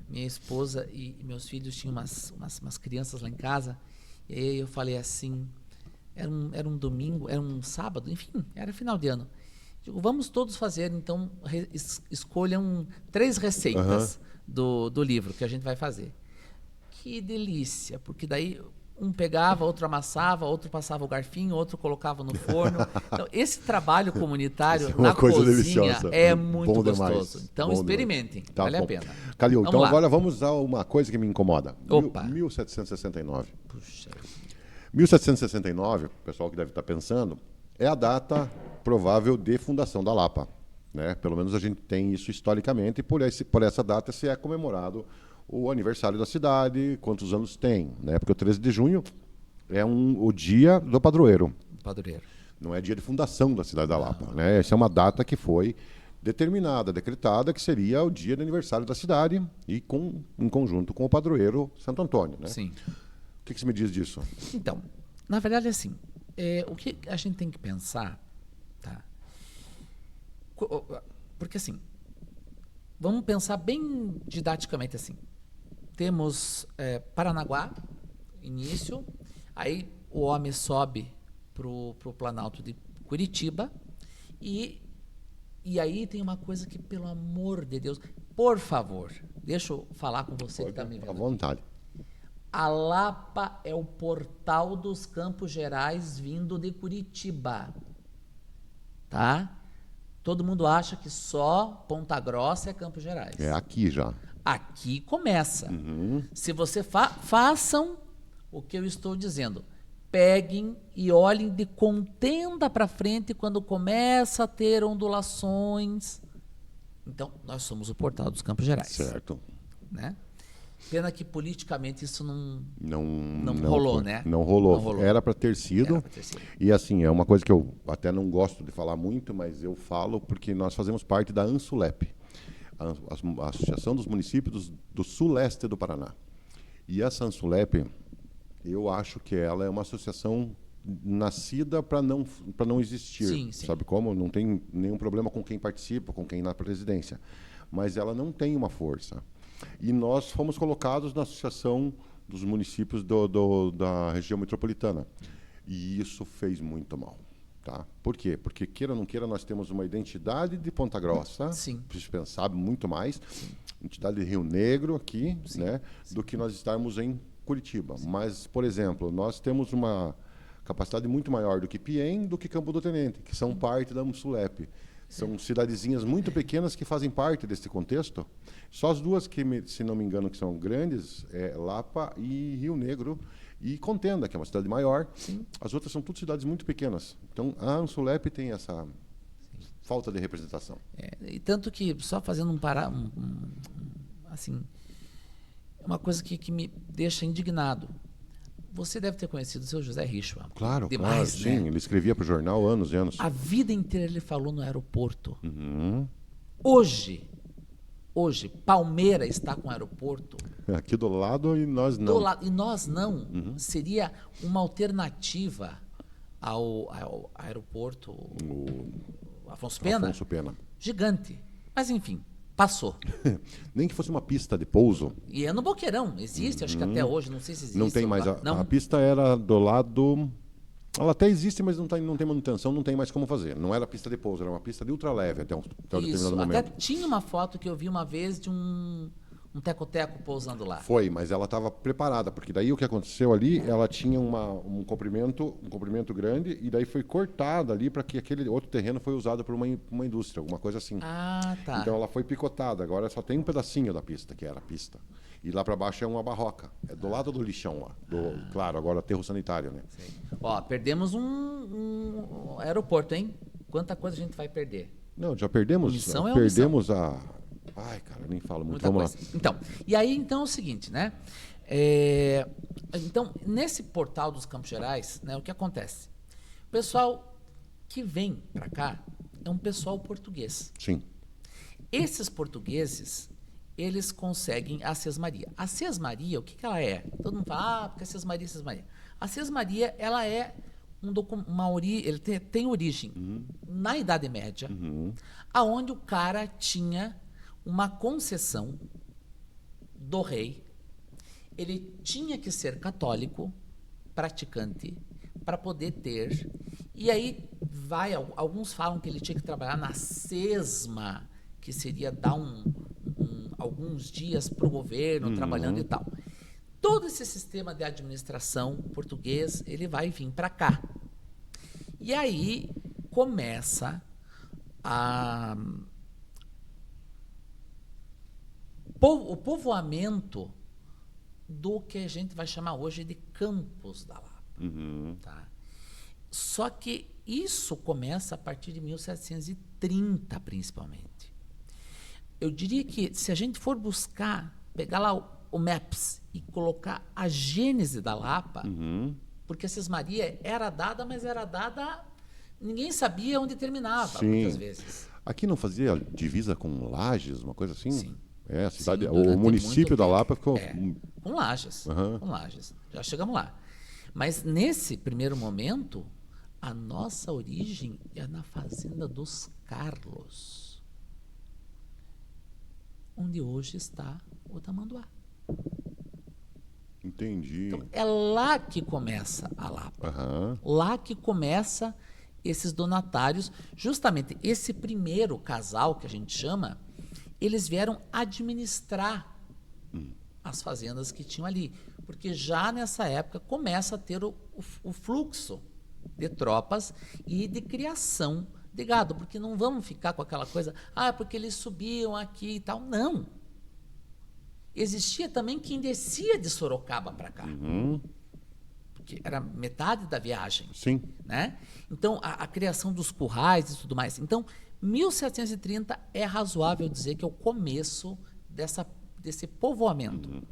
minha esposa e meus filhos tinham umas crianças lá em casa. E aí eu falei assim, era um domingo, era um sábado, enfim, era final de ano. Digo, vamos todos fazer, então escolham 3 receitas do livro que a gente vai fazer. Que delícia, porque daí um pegava, outro amassava, outro passava o garfinho, outro colocava no forno. Então, esse trabalho comunitário na cozinha deliciosa. É muito bom gostoso. Demais. Então, bom experimentem, tá vale bom. a pena. Kalil, então lá. agora vamos a uma coisa que me incomoda. Opa. 1769. Puxa. 1769, o pessoal que deve estar pensando, é a data provável de fundação da Lapa. Né? Pelo menos a gente tem isso historicamente, e por essa data se é comemorado o aniversário da cidade, quantos anos tem, né? Porque o 13 de junho é o dia do padroeiro. Padroeiro. Não é dia de fundação da cidade da Lapa, né? Essa é uma data que foi determinada, decretada, que seria o dia de aniversário da cidade e em conjunto com o padroeiro Santo Antônio, né? Sim. O que você me diz disso? Então, na verdade, assim, o que a gente tem que pensar, tá? Porque, assim, vamos pensar bem didaticamente assim. Temos Paranaguá, início, aí o homem sobe para o Planalto de Curitiba e aí tem uma coisa que, pelo amor de Deus, por favor, deixa eu falar com você que está me vendo. À vontade. A Lapa é o portal dos Campos Gerais vindo de Curitiba, tá? Todo mundo acha que só Ponta Grossa é Campos Gerais. É aqui já. Aqui começa. Se você façam o que eu estou dizendo, peguem e olhem de contenda para frente quando começa a ter ondulações. Então, nós somos o portal dos Campos Gerais. Certo. Né? Pena que politicamente isso não rolou, foi, né? Não rolou. Era para ter sido. Era pra ter sido. E assim, é uma coisa que eu até não gosto de falar muito, mas eu falo porque nós fazemos parte da ANSULEP, a Associação dos Municípios do Sul-Leste do Paraná. E essa ANSULEP, eu acho que ela é uma associação nascida para não existir. Sim, sim. Sabe como? Não tem nenhum problema com quem participa, com quem na presidência. Mas ela não tem uma força. E nós fomos colocados na Associação dos Municípios da região metropolitana. E isso fez muito mal. Tá? Por quê? Porque, queira ou não queira, nós temos uma identidade de Ponta Grossa, preciso pensar muito mais, identidade de Rio Negro aqui, né, do que nós estarmos em Curitiba. Mas, por exemplo, nós temos uma capacidade muito maior do que Piém, do que Campo do Tenente, que são parte da ANSULEP. São cidadezinhas muito pequenas que fazem parte desse contexto. Só as duas que, se não me engano, que são grandes, é Lapa e Rio Negro, e Contenda, que é uma cidade maior. Sim. As outras são tudo cidades muito pequenas. Então, a ANSULEP tem essa falta de representação. E tanto que, só fazendo assim, uma coisa que me deixa indignado. Você deve ter conhecido o seu José Richman. Claro, demais, claro, sim. Né? Ele escrevia para o jornal anos e anos. A vida inteira ele falou no aeroporto. Hoje, Palmeira está com o aeroporto. Aqui do lado e nós não. E nós não. Seria uma alternativa ao aeroporto Afonso Pena. Afonso Pena. Gigante. Mas, enfim, passou. Nem que fosse uma pista de pouso. E é no Boqueirão. Existe, acho que até hoje. Não sei se existe. Não tem mais. Não? A pista era do lado... Ela até existe, mas não tem manutenção, não tem mais como fazer. Não era pista de pouso, era uma pista de ultraleve até um determinado momento. Até tinha uma foto que eu vi uma vez de um um teco-teco pousando lá. Foi, mas ela estava preparada, porque daí o que aconteceu ali, ela tinha um comprimento grande, e daí foi cortada ali para que aquele outro terreno foi usado por uma indústria, alguma coisa assim. Ah, tá. Então ela foi picotada, agora só tem um pedacinho da pista, que era a pista. E lá para baixo é uma barroca, é do lado do lixão lá. Claro, agora aterro sanitário, né? Sei. Ó, perdemos um aeroporto, hein? Quanta coisa a gente vai perder. Não, já perdemos, Omissão é perdemos a... Ai, cara, eu nem falo muito. Muita Vamos coisa. lá. Então, e aí então é o seguinte, né? Então, nesse portal dos Campos Gerais, né, o que acontece? O pessoal que vem para cá é um pessoal português. Sim. Esses portugueses, eles conseguem a Sesmaria. A Sesmaria, o que ela é? Todo mundo fala, porque a Sesmaria, Sesmaria. A Sesmaria, ela é ele tem origem na Idade Média, aonde o cara tinha uma concessão do rei. Ele tinha que ser católico, praticante, para poder ter. E aí alguns falam que ele tinha que trabalhar na sesma, que seria dar alguns dias para o governo, trabalhando e tal. Todo esse sistema de administração português, ele vai vir para cá. E aí começa o povoamento do que a gente vai chamar hoje de Campos da Lapa. Tá? Só que isso começa a partir de 1730, principalmente. Eu diria que se a gente for pegar lá o Maps e colocar a gênese da Lapa, porque a Sesmaria era dada, mas era dada, ninguém sabia onde terminava, Sim. muitas vezes. Aqui não fazia divisa com Lages, uma coisa assim? Sim. A cidade, Sim, o município da Lapa ficou... Com Lages, com Lages. Já chegamos lá. Mas nesse primeiro momento, a nossa origem é na fazenda dos Carlos, onde hoje está o Tamanduá. Entendi. Então, é lá que começa a Lapa. Lá que começa esses donatários. Justamente esse primeiro casal, que a gente chama, eles vieram administrar as fazendas que tinham ali. Porque já nessa época começa a ter o fluxo de tropas e de criação de gado. Porque não vamos ficar com aquela coisa, porque eles subiam aqui e tal. Não. Existia também quem descia de Sorocaba para cá. Porque era metade da viagem. Sim. Né? Então, a criação dos currais e tudo mais. Então, 1730 é razoável dizer que é o começo desse povoamento.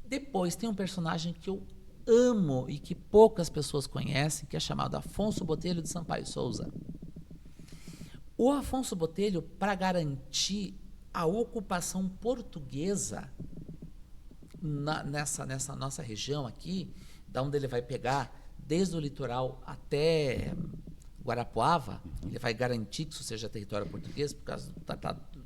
Depois tem um personagem que eu amo e que poucas pessoas conhecem, que é chamado Afonso Botelho de Sampaio Souza. O Afonso Botelho, para garantir a ocupação portuguesa nessa nossa região aqui, da onde ele vai pegar desde o litoral até Guarapuava, ele vai garantir que isso seja território português por causa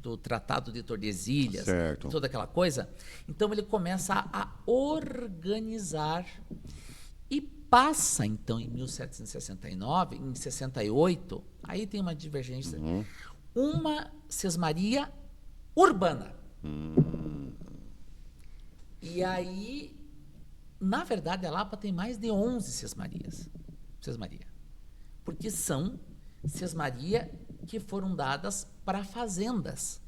do Tratado de Tordesilhas, toda aquela coisa. Então ele começa a organizar e passa então em 1769, em 68, aí tem uma divergência, uma sesmaria urbana. E aí, na verdade, a Lapa tem mais de 11 sesmaria. Porque são sesmaria que foram dadas para fazendas.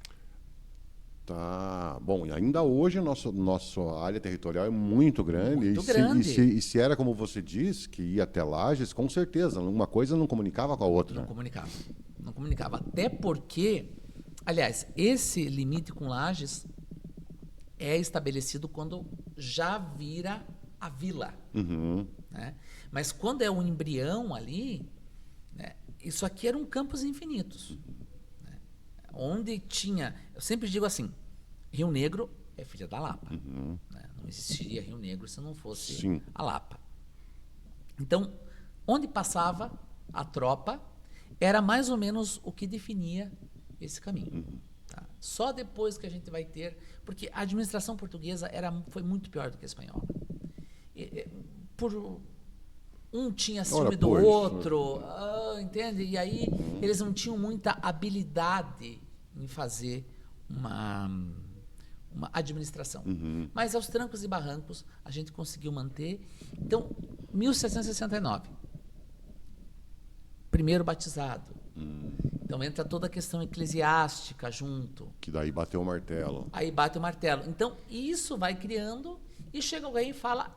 Tá. Bom, e ainda hoje a nossa área territorial é muito grande. Muito grande. E se era como você diz, que ia até Lages, com certeza, uma coisa não comunicava com a outra. Não comunicava. Até porque, aliás, esse limite com Lages é estabelecido quando já vira a vila. Né? Mas quando é um embrião ali, né, isso aqui eram campos infinitos. Né? Onde tinha... Eu sempre digo assim, Rio Negro é filha da Lapa. Né? Não existiria Rio Negro se não fosse a Lapa. Então, onde passava a tropa, era mais ou menos o que definia esse caminho. Tá? Só depois que a gente vai ter... Porque a administração portuguesa foi muito pior do que a espanhola. Um tinha ciúme do outro, entende? E aí eles não tinham muita habilidade em fazer uma administração. Mas aos trancos e barrancos a gente conseguiu manter. Então, 1769, primeiro batizado. Então entra toda a questão eclesiástica junto. Que daí bateu o martelo. Aí bate o martelo. Então, isso vai criando e chega alguém e fala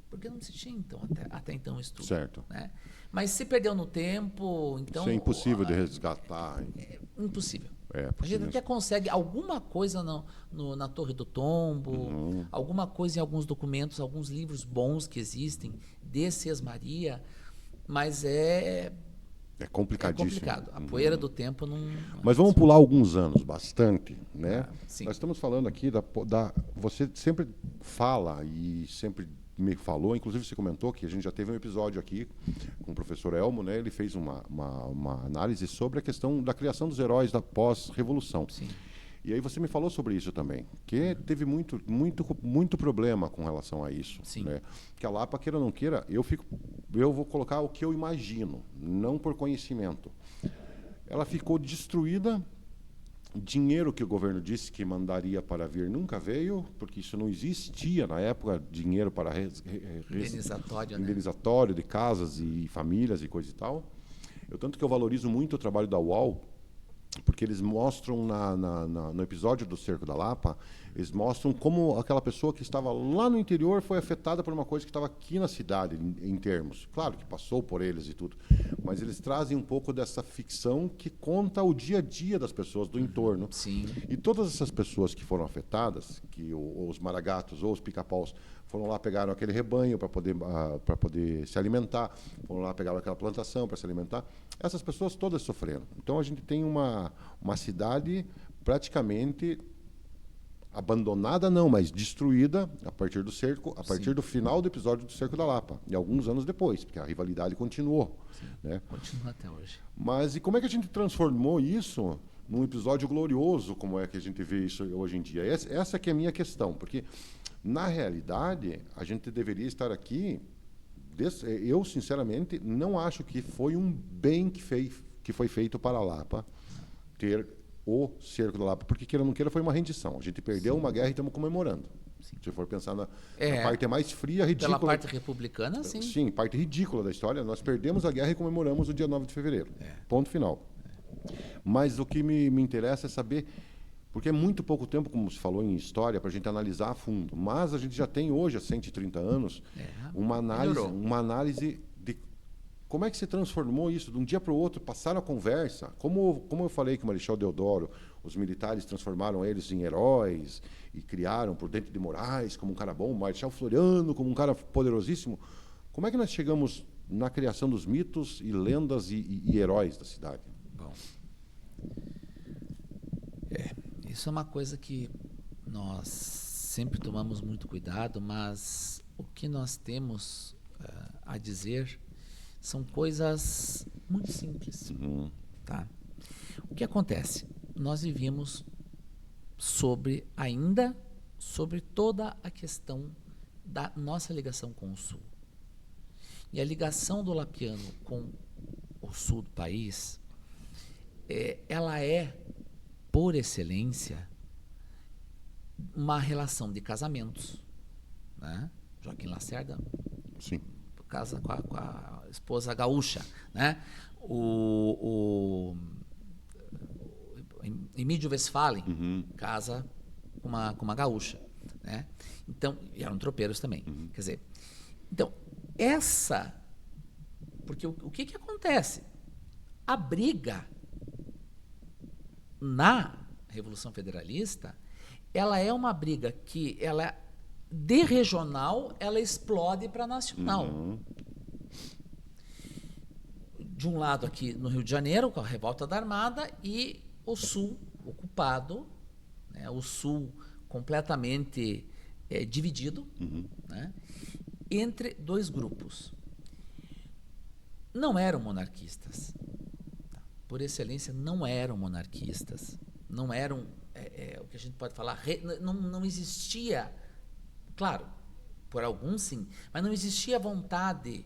Porque não se tinha então, até então o estudo. Certo. Né? Mas se perdeu no tempo, então... Isso é impossível de resgatar. Impossível. Porque A gente até consegue alguma coisa na Torre do Tombo, alguma coisa em alguns documentos, alguns livros bons que existem de Sesmaria, mas é complicadíssimo. complicado. A poeira do tempo não... Mas vamos pular alguns anos, bastante, né? Sim. Nós estamos falando aqui você sempre fala e sempre me falou, inclusive você comentou que a gente já teve um episódio aqui com o professor Elmo, né? Ele fez uma análise sobre a questão da criação dos heróis da pós-revolução. Sim. E aí você me falou sobre isso também, que teve muito problema com relação a isso. Sim. Né? Que a Lapa, queira ou não queira, eu vou colocar o que eu imagino, não por conhecimento. Ela ficou destruída, dinheiro que o governo disse que mandaria para vir nunca veio, porque isso não existia na época, dinheiro para indenizatório de casas e famílias e coisa e tal. Tanto que eu valorizo muito o trabalho da UOL, porque eles mostram no episódio do Cerco da Lapa, eles mostram como aquela pessoa que estava lá no interior foi afetada por uma coisa que estava aqui na cidade, em termos. Claro que passou por eles e tudo, mas eles trazem um pouco dessa ficção que conta o dia a dia das pessoas do entorno. Sim. E todas essas pessoas que foram afetadas, que os maragatos ou os pica-paus foram lá, pegaram aquele rebanho para poder se alimentar, foram lá, pegaram aquela plantação para se alimentar. Essas pessoas todas sofreram. Então a gente tem uma cidade praticamente abandonada, não, mas destruída a partir do cerco, a partir do final do episódio do Cerco da Lapa, e alguns anos depois, porque a rivalidade continuou. Né? Continua até hoje. Mas e como é que a gente transformou isso num episódio glorioso, como é que a gente vê isso hoje em dia? Essa que é a minha questão, porque, na realidade, a gente deveria estar aqui... Eu, sinceramente, não acho que foi um bem que foi feito para a Lapa ter o Cerco da Lapa, porque, queira ou não queira, foi uma rendição. A gente perdeu uma guerra e estamos comemorando. Sim. Se for pensar na parte mais fria, ridícula... Pela parte republicana, sim. Sim, parte ridícula da história. Nós perdemos a guerra e comemoramos o dia 9 de fevereiro. Ponto final. Mas o que me interessa é saber... Porque é muito pouco tempo, como se falou em história, para a gente analisar a fundo. Mas a gente já tem hoje, há 130 anos, uma análise de como é que se transformou isso de um dia para o outro, passaram a conversa. Como eu falei que o Marechal Deodoro, os militares transformaram eles em heróis e criaram Prudente de Moraes como um cara bom, o Marechal Floriano como um cara poderosíssimo. Como é que nós chegamos na criação dos mitos e lendas e heróis da cidade? Bom... Isso é uma coisa que nós sempre tomamos muito cuidado, mas o que nós temos a dizer são coisas muito simples. Tá? O que acontece? Nós vivíamos ainda sobre toda a questão da nossa ligação com o Sul. E a ligação do lapiano com o Sul do país, ela é, por excelência, uma relação de casamentos. Né? Joaquim Lacerda Sim. casa com a esposa gaúcha. Né? O Emílio Westphalen casa com uma gaúcha. Né? Então, e eram tropeiros também. Quer dizer, então, porque o que acontece? A briga na Revolução Federalista, ela é uma briga que ela de regional, ela explode para nacional. De um lado aqui no Rio de Janeiro, com a revolta da Armada, e o Sul ocupado, né, o Sul completamente dividido, né, entre dois grupos. Não eram monarquistas. Por excelência, não eram monarquistas. Não eram, o que a gente pode falar, não existia, claro, por alguns sim, mas não existia vontade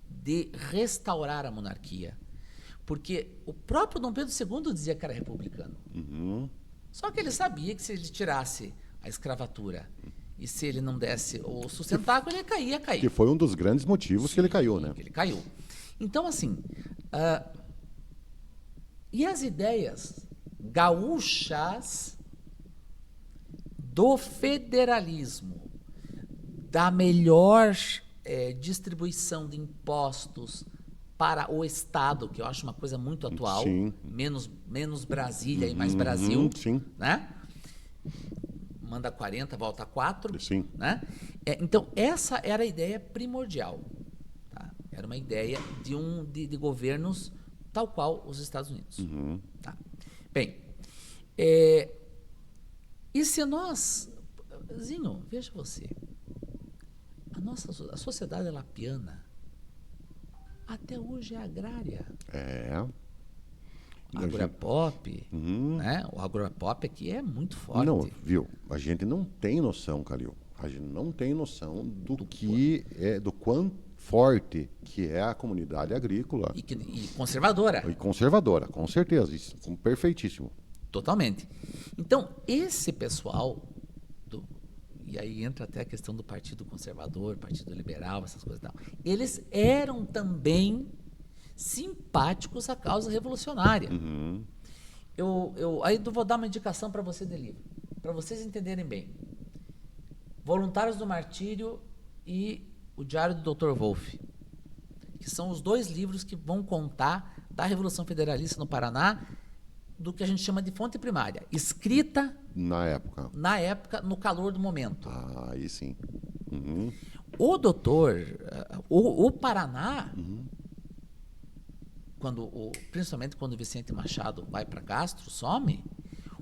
de restaurar a monarquia. Porque o próprio Dom Pedro II dizia que era republicano. Só que ele sabia que se ele tirasse a escravatura e se ele não desse o sustentáculo, ele ia cair. Que foi um dos grandes motivos que ele caiu, né? Que ele caiu. Então, assim, e as ideias gaúchas do federalismo, da melhor distribuição de impostos para o Estado, que eu acho uma coisa muito atual, Sim. menos Brasília e mais Brasil, sim. né? Manda 40, volta 4. Sim. Né? Então, essa era a ideia primordial. Tá? Era uma ideia de governos tal qual os Estados Unidos. Tá? Bem, e se nós... Zinho, veja você. A sociedade lapiana até hoje é agrária. Agropop, né? O agropop aqui é muito forte. Não, viu? A gente não tem noção, Calil. A gente não tem noção do quão forte que é a comunidade agrícola. E conservadora. E conservadora, com certeza. Isso, perfeitíssimo. Totalmente. Então, esse pessoal, e aí entra até a questão do Partido Conservador, Partido Liberal, essas coisas e tal, eles eram também simpáticos à causa revolucionária. Aí eu vou dar uma indicação para você de livro, para vocês entenderem bem. Voluntários do Martírio e o Diário do Dr. Wolff, que são os 2 livros que vão contar da Revolução Federalista no Paraná, do que a gente chama de fonte primária, escrita na época, no calor do momento. Aí sim. O Paraná, principalmente quando o Vicente Machado vai para Castro, some,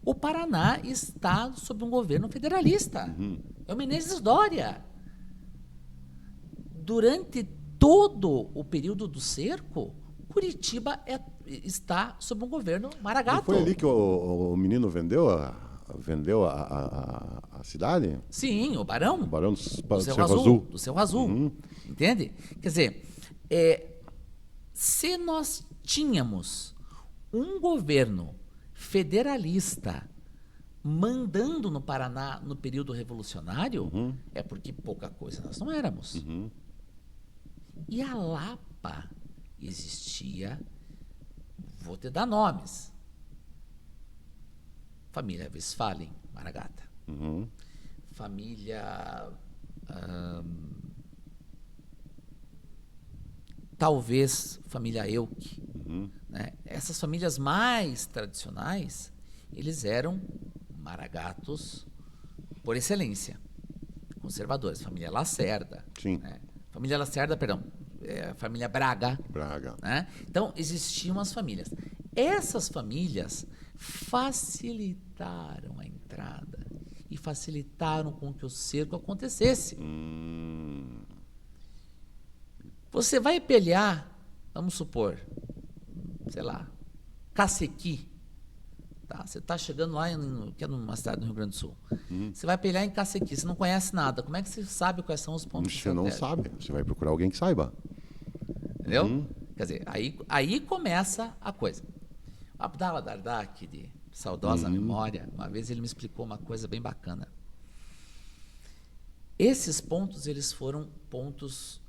o Paraná está sob um governo federalista. É o Menezes Doria. Durante todo o período do cerco, Curitiba está sob um governo Maragato. E foi ali que o menino vendeu a cidade? Sim, o Barão. O Barão do Cerro Azul. Do Cerro Azul. Entende? Quer dizer, se nós tínhamos um governo federalista mandando no Paraná no período revolucionário, é porque pouca coisa nós não éramos. E a Lapa existia, vou te dar nomes. Família Westphalen, Maragata. Família... talvez família Elk. Né? Essas famílias mais tradicionais, eles eram maragatos por excelência. Conservadores. Família Lacerda. Sim. Né? Família Lacerda, perdão. Família Braga. Né? Então, existiam as famílias. Essas famílias facilitaram a entrada e facilitaram com que o cerco acontecesse. Você vai pelear, vamos supor, sei lá, Cacequi. Tá? Você está chegando lá, que é numa cidade do Rio Grande do Sul. Você vai pelear em Cacequi, você não conhece nada. Como é que você sabe quais são os pontos Você não sabe, você vai procurar alguém que saiba. Entendeu? Quer dizer, aí começa a coisa. Abdallah Dardak, de saudosa memória, uma vez ele me explicou uma coisa bem bacana. Esses pontos, eles foram pontos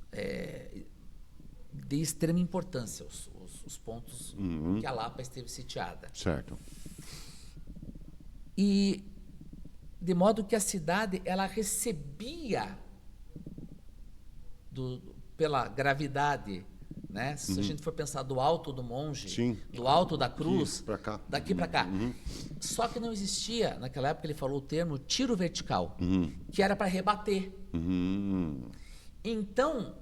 de extrema importância, os pontos que a Lapa esteve sitiada. Certo. E de modo que a cidade, ela recebia pela gravidade, né? Se a gente for pensar do alto do Monge, Sim. do alto da cruz, daqui para cá. Só que não existia, naquela época ele falou o termo tiro vertical, que era para rebater. Então,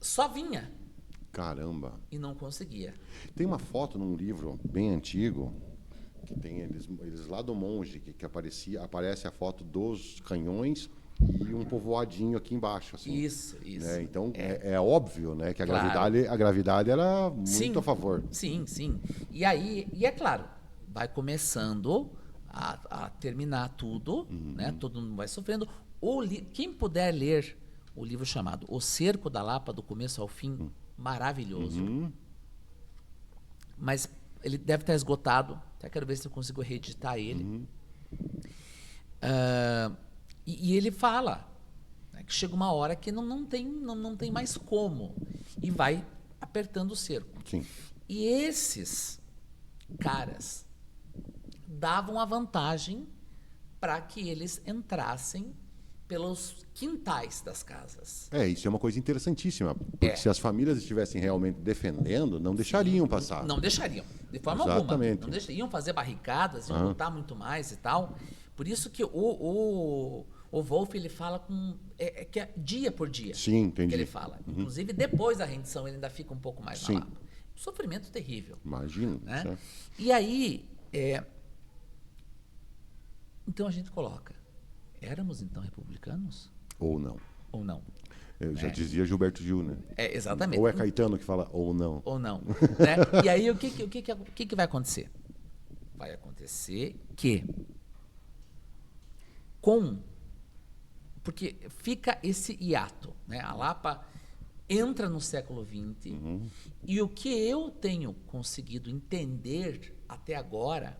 só vinha. Caramba. E não conseguia. Tem uma foto num livro bem antigo, que tem eles lá do Monge, que aparece a foto dos canhões e um povoadinho aqui embaixo. Assim, isso. Né? Então, é óbvio, né, que a gravidade era muito a favor. Sim. E é claro, vai começando a terminar tudo, né? Todo mundo vai sofrendo. Quem puder ler o livro chamado O Cerco da Lapa, do começo ao fim, maravilhoso. Mas ele deve estar esgotado. Até quero ver se eu consigo reeditar ele. E ele fala, né, que chega uma hora que não tem mais como. E vai apertando o cerco. Sim. E esses caras davam a vantagem para que eles entrassem pelos quintais das casas. Isso é uma coisa interessantíssima, porque se as famílias estivessem realmente defendendo, não deixariam passar. Não deixariam, de forma Exatamente. alguma. Não deixariam fazer barricadas, iam lutar muito mais e tal. Por isso que o Wolff, ele fala que é dia por dia. Sim, entendi. Que ele fala. Inclusive, depois da rendição, ele ainda fica um pouco mais Sim. na Lapa. Um sofrimento terrível. Imagino. Né? Certo. E aí, então a gente coloca, éramos então republicanos? Ou não. Ou não? Eu já dizia Gilberto Gil, né? Exatamente. Ou é Caetano que fala ou não. Ou não. Né? E aí, o que vai acontecer? Vai acontecer que, porque fica esse hiato, né? A Lapa entra no século XX e o que eu tenho conseguido entender até agora,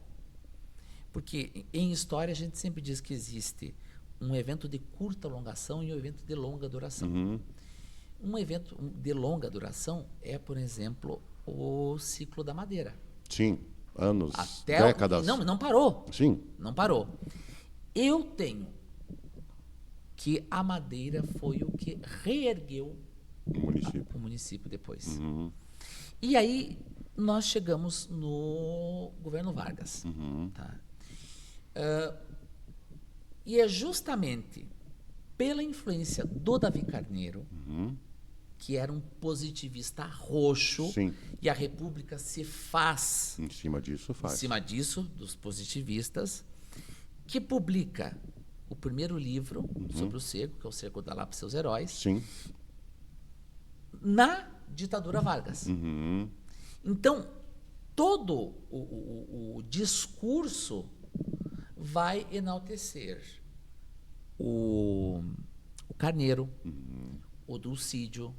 porque em história a gente sempre diz que existe um evento de curta alongação e um evento de longa duração. Um evento de longa duração é, por exemplo, o ciclo da madeira. Sim, anos, décadas. Não parou. Sim. Não parou. Eu tenho que a madeira foi o que reergueu o município depois. E aí nós chegamos no governo Vargas. Tá? E é justamente pela influência do Davi Carneiro, que era um positivista roxo, Sim. e a República se faz Em cima disso, dos positivistas, que publica o primeiro livro sobre o cerco, que é o Cerco da Lapa e seus heróis, Sim. na ditadura Vargas. Então, todo o discurso vai enaltecer o Carneiro, o Dulcídio,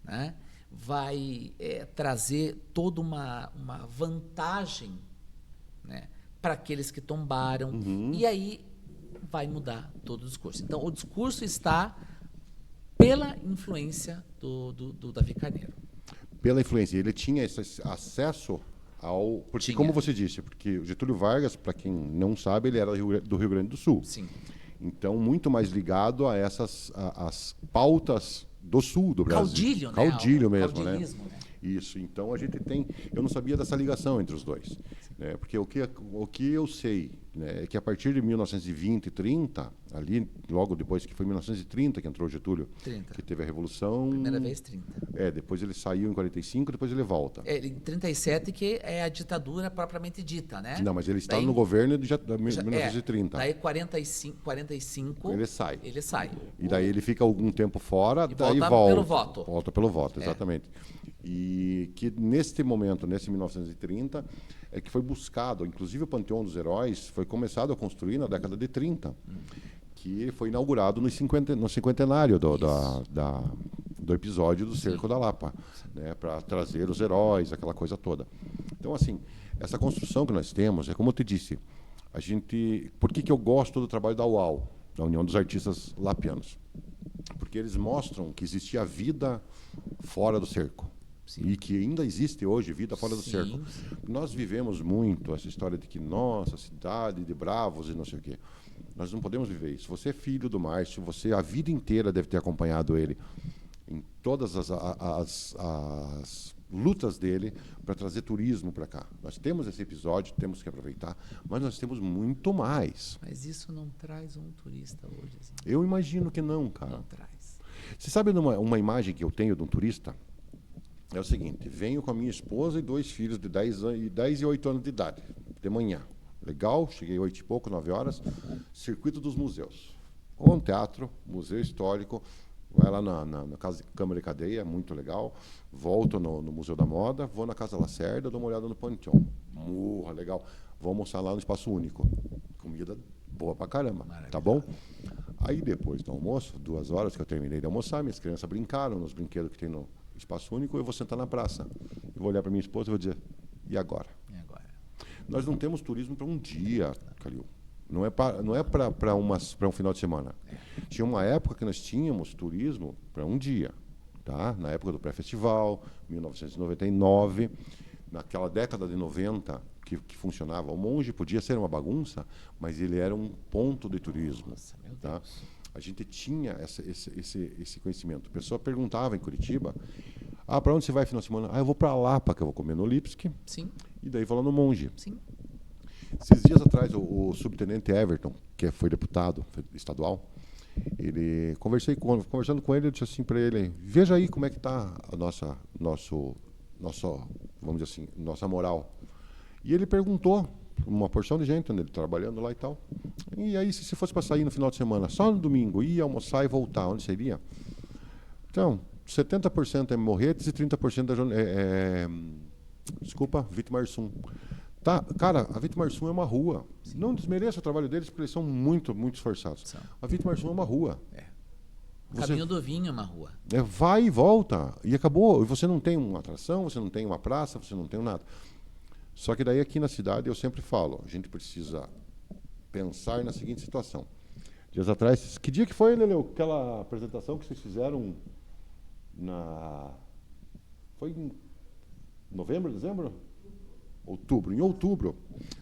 né? Vai trazer toda uma vantagem, né, para aqueles que tombaram, e aí vai mudar todo o discurso. Então, o discurso está pela influência do Davi Carneiro. Pela influência. Ele tinha esse acesso ao... Porque, como você disse, porque o Getúlio Vargas, para quem não sabe, ele era do Rio Grande do Sul. Sim. Então, muito mais ligado a as pautas do sul do Brasil. Caudilho, né? Caudilho mesmo, né? Né? Isso. Então, a gente tem... Eu não sabia dessa ligação entre os dois. Né? Porque o que eu sei, né, é que a partir de 1920 e 30, ali, logo depois que foi 1930 que entrou o Getúlio, 30. Que teve a Revolução... Primeira vez, 30. Depois ele saiu em 45, depois ele volta. Em 37, que é a ditadura propriamente dita, né? Não, mas ele está no governo de 1930. Daí, 45 ele sai. E daí ele fica algum tempo fora, e daí volta pelo voto. Volta pelo voto, exatamente. E que neste momento, nesse 1930, é que foi buscado, inclusive o Panteão dos Heróis foi começado a construir na década de 30, que foi inaugurado no cinquentenário do episódio do Cerco da Lapa, né, para trazer os heróis, aquela coisa toda. Então, assim, essa construção que nós temos, é como eu te disse, por que eu gosto do trabalho da UAL, da União dos Artistas Lapianos? Porque eles mostram que existia vida fora do cerco. Sim. E que ainda existe hoje vida fora do cerco. Nós vivemos muito essa história de que nossa cidade de bravos e não sei o quê. Nós não podemos viver isso. Você é filho do Márcio, você a vida inteira deve ter acompanhado ele em todas as lutas dele para trazer turismo para cá. Nós temos esse episódio, temos que aproveitar, mas nós temos muito mais. Mas isso não traz um turista hoje? Assim? Eu imagino que não, cara. Não traz. Você sabe uma imagem que eu tenho de um turista? É o seguinte, venho com a minha esposa e 2 filhos de 10 e 8 anos de idade, de manhã. Legal, cheguei 8 e pouco, 9 horas, circuito dos museus. Ou um teatro, museu histórico, vai lá na Casa de Câmara e Cadeia, muito legal. Volto no Museu da Moda, vou na Casa Lacerda, dou uma olhada no Panteão. Morra, legal. Vou almoçar lá no Espaço Único. Comida boa pra caramba, tá bom? Aí depois do almoço, 2 horas que eu terminei de almoçar, minhas crianças brincaram nos brinquedos que tem no Espaço Único, eu vou sentar na praça. Eu vou olhar para minha esposa e vou dizer, e agora? E agora? Nós não temos turismo para um dia, Calil. Não é para um final de semana. Tinha uma época que nós tínhamos turismo para um dia. Tá? Na época do pré-festival, 1999, naquela década de 90 que funcionava. O Monge podia ser uma bagunça, mas ele era um ponto de turismo. Nossa, meu Tá? Deus. A gente tinha esse conhecimento. A pessoa perguntava em Curitiba, para onde você vai final de semana? Eu vou para Lapa, que eu vou comer no Lipski, Sim, e daí vou lá no Monge. sim. Esses dias atrás, o subtenente Everton, que foi deputado estadual, conversando com ele, eu disse assim para ele, veja aí como é que está a vamos dizer assim, nossa moral. E ele perguntou, uma porção de gente, ele trabalhando lá e tal, e aí se fosse para sair no final de semana, só no domingo, ir almoçar e voltar, onde seria? Então, 70% é Morretes e 30% Vitimarsum. Tá, cara, a Vitimarsum é uma rua. Sim. Não desmereça o trabalho deles, porque eles são muito, muito esforçados. São. A Vitimarsum é uma rua. O Caminho do Vinho é uma rua. Vai e volta. E acabou. E você não tem uma atração, você não tem uma praça, você não tem nada. Só que daí aqui na cidade eu sempre falo, a gente precisa pensar na seguinte situação. Dias atrás, que dia que foi, Leleu? Aquela apresentação que vocês fizeram foi em novembro, dezembro? Outubro. Em outubro,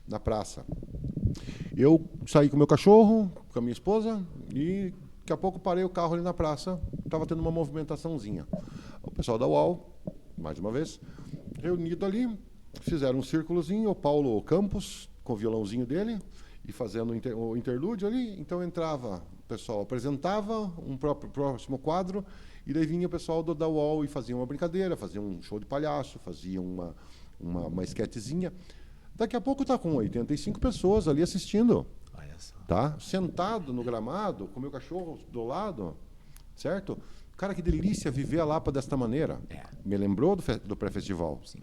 na praça. Eu saí com o meu cachorro, com a minha esposa, e daqui a pouco parei o carro ali na praça, estava tendo uma movimentaçãozinha. O pessoal da UAU, mais uma vez, reunido ali, fizeram um círculozinho, o Paulo Campos, com o violãozinho dele, e fazendo o interlúdio ali, então entrava, o pessoal apresentava um próximo quadro, e daí vinha o pessoal da UAU e fazia uma brincadeira, fazia um show de palhaço, fazia uma esquetezinha. Daqui a pouco está com 85 pessoas ali assistindo. Olha só. Tá? Sentado no gramado, com o meu cachorro do lado, certo? Cara, que delícia viver a Lapa desta maneira. Me lembrou do pré-festival. Sim.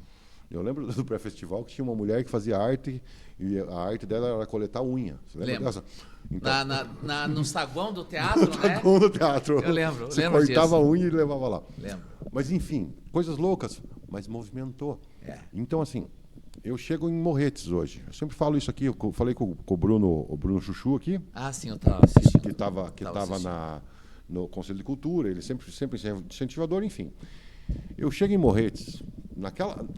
Eu lembro do pré-festival que tinha uma mulher que fazia arte, e a arte dela era coletar unha. Você lembra dessa? Então, no saguão do teatro, no saguão do teatro. Eu lembro. Você cortava a unha e levava lá. Lembro. Mas, enfim, coisas loucas, mas movimentou. Então, assim, eu chego em Morretes hoje. Eu sempre falo isso aqui, eu falei com o Bruno Chuchu aqui. Ah, sim, eu estava assistindo. Que estava no Conselho de Cultura, ele sempre incentivador, enfim. Eu chego em Morretes,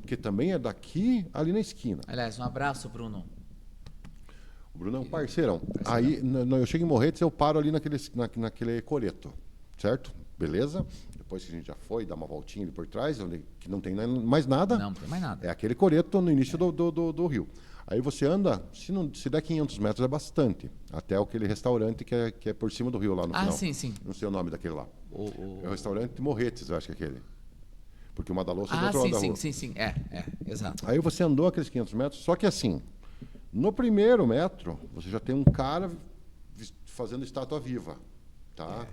que também é daqui, ali na esquina. Aliás, um abraço, Bruno. O Bruno é um parceirão. Aí, eu chego em Morretes, eu paro ali naquele coreto, certo? Beleza? Depois que a gente já foi, dá uma voltinha ali por trás, que não tem mais nada. Não tem mais nada. É aquele coreto no início do rio. Aí você anda, se der 500 metros é bastante, até aquele restaurante que é por cima do rio lá no final. Sim, sim. Não sei o nome daquele lá. É o restaurante Morretes, eu acho que é aquele. Porque o Madaloso é do outro lado da rua. Sim. Exato. Aí você andou aqueles 500 metros, só que assim, no primeiro metro, você já tem um cara fazendo estátua viva, tá?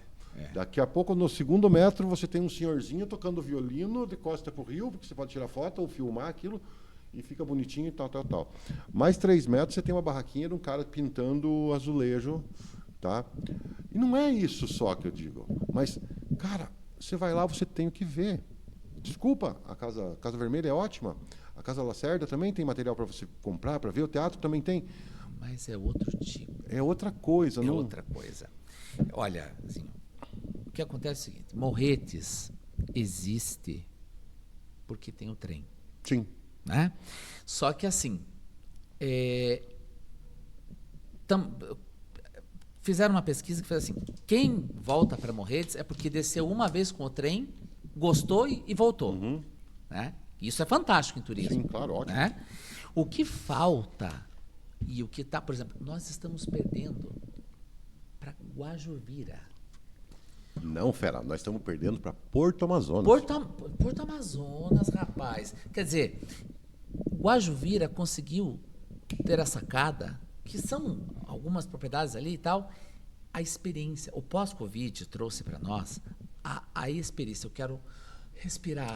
Daqui a pouco, no segundo metro, você tem um senhorzinho tocando violino de costa pro rio, porque você pode tirar foto ou filmar aquilo, e fica bonitinho e tal. Mais 3 metros, você tem uma barraquinha de um cara pintando azulejo, tá? E não é isso só que eu digo, mas, cara, você vai lá, você tem o que ver. Desculpa, a Casa Vermelha é ótima, a Casa Lacerda também tem material para você comprar, para ver, o teatro também tem. Mas é outro tipo. É outra coisa, não? É outra coisa. Olha, assim, o que acontece é o seguinte, Morretes existe porque tem o trem. Sim. Né? Só que assim, fizeram uma pesquisa que fez assim, quem volta para Morretes é porque desceu uma vez com o trem, gostou e voltou. Uhum. Né? Isso é fantástico em turismo. Sim, claro, ótimo. Né? O que falta, e o que está, por exemplo, nós estamos perdendo para Guajuvira. Não, fera, nós estamos perdendo para Porto Amazonas. Porto Amazonas, rapaz. Quer dizer, Guajuvira conseguiu ter a sacada, que são algumas propriedades ali e tal, a experiência. O pós-Covid trouxe para nós a experiência. Eu quero respirar,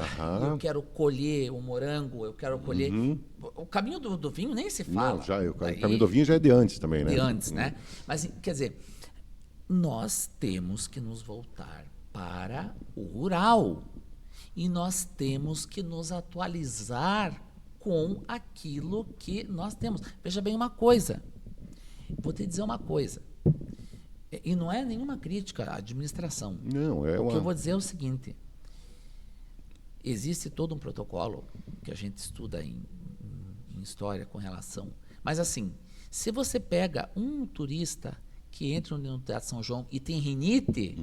eu quero colher o morango, eu quero colher... O caminho do vinho nem se fala. Não, o caminho do vinho já é de antes também, né? De antes, né? Mas, quer dizer, nós temos que nos voltar para o rural e nós temos que nos atualizar com aquilo que nós temos. Veja bem uma coisa, Vou te dizer uma coisa, e não é nenhuma crítica à administração. Não, O que eu vou dizer é o seguinte, existe todo um protocolo que a gente estuda em história com relação, mas assim, se você pega um turista que entra no Teatro São João e tem rinite,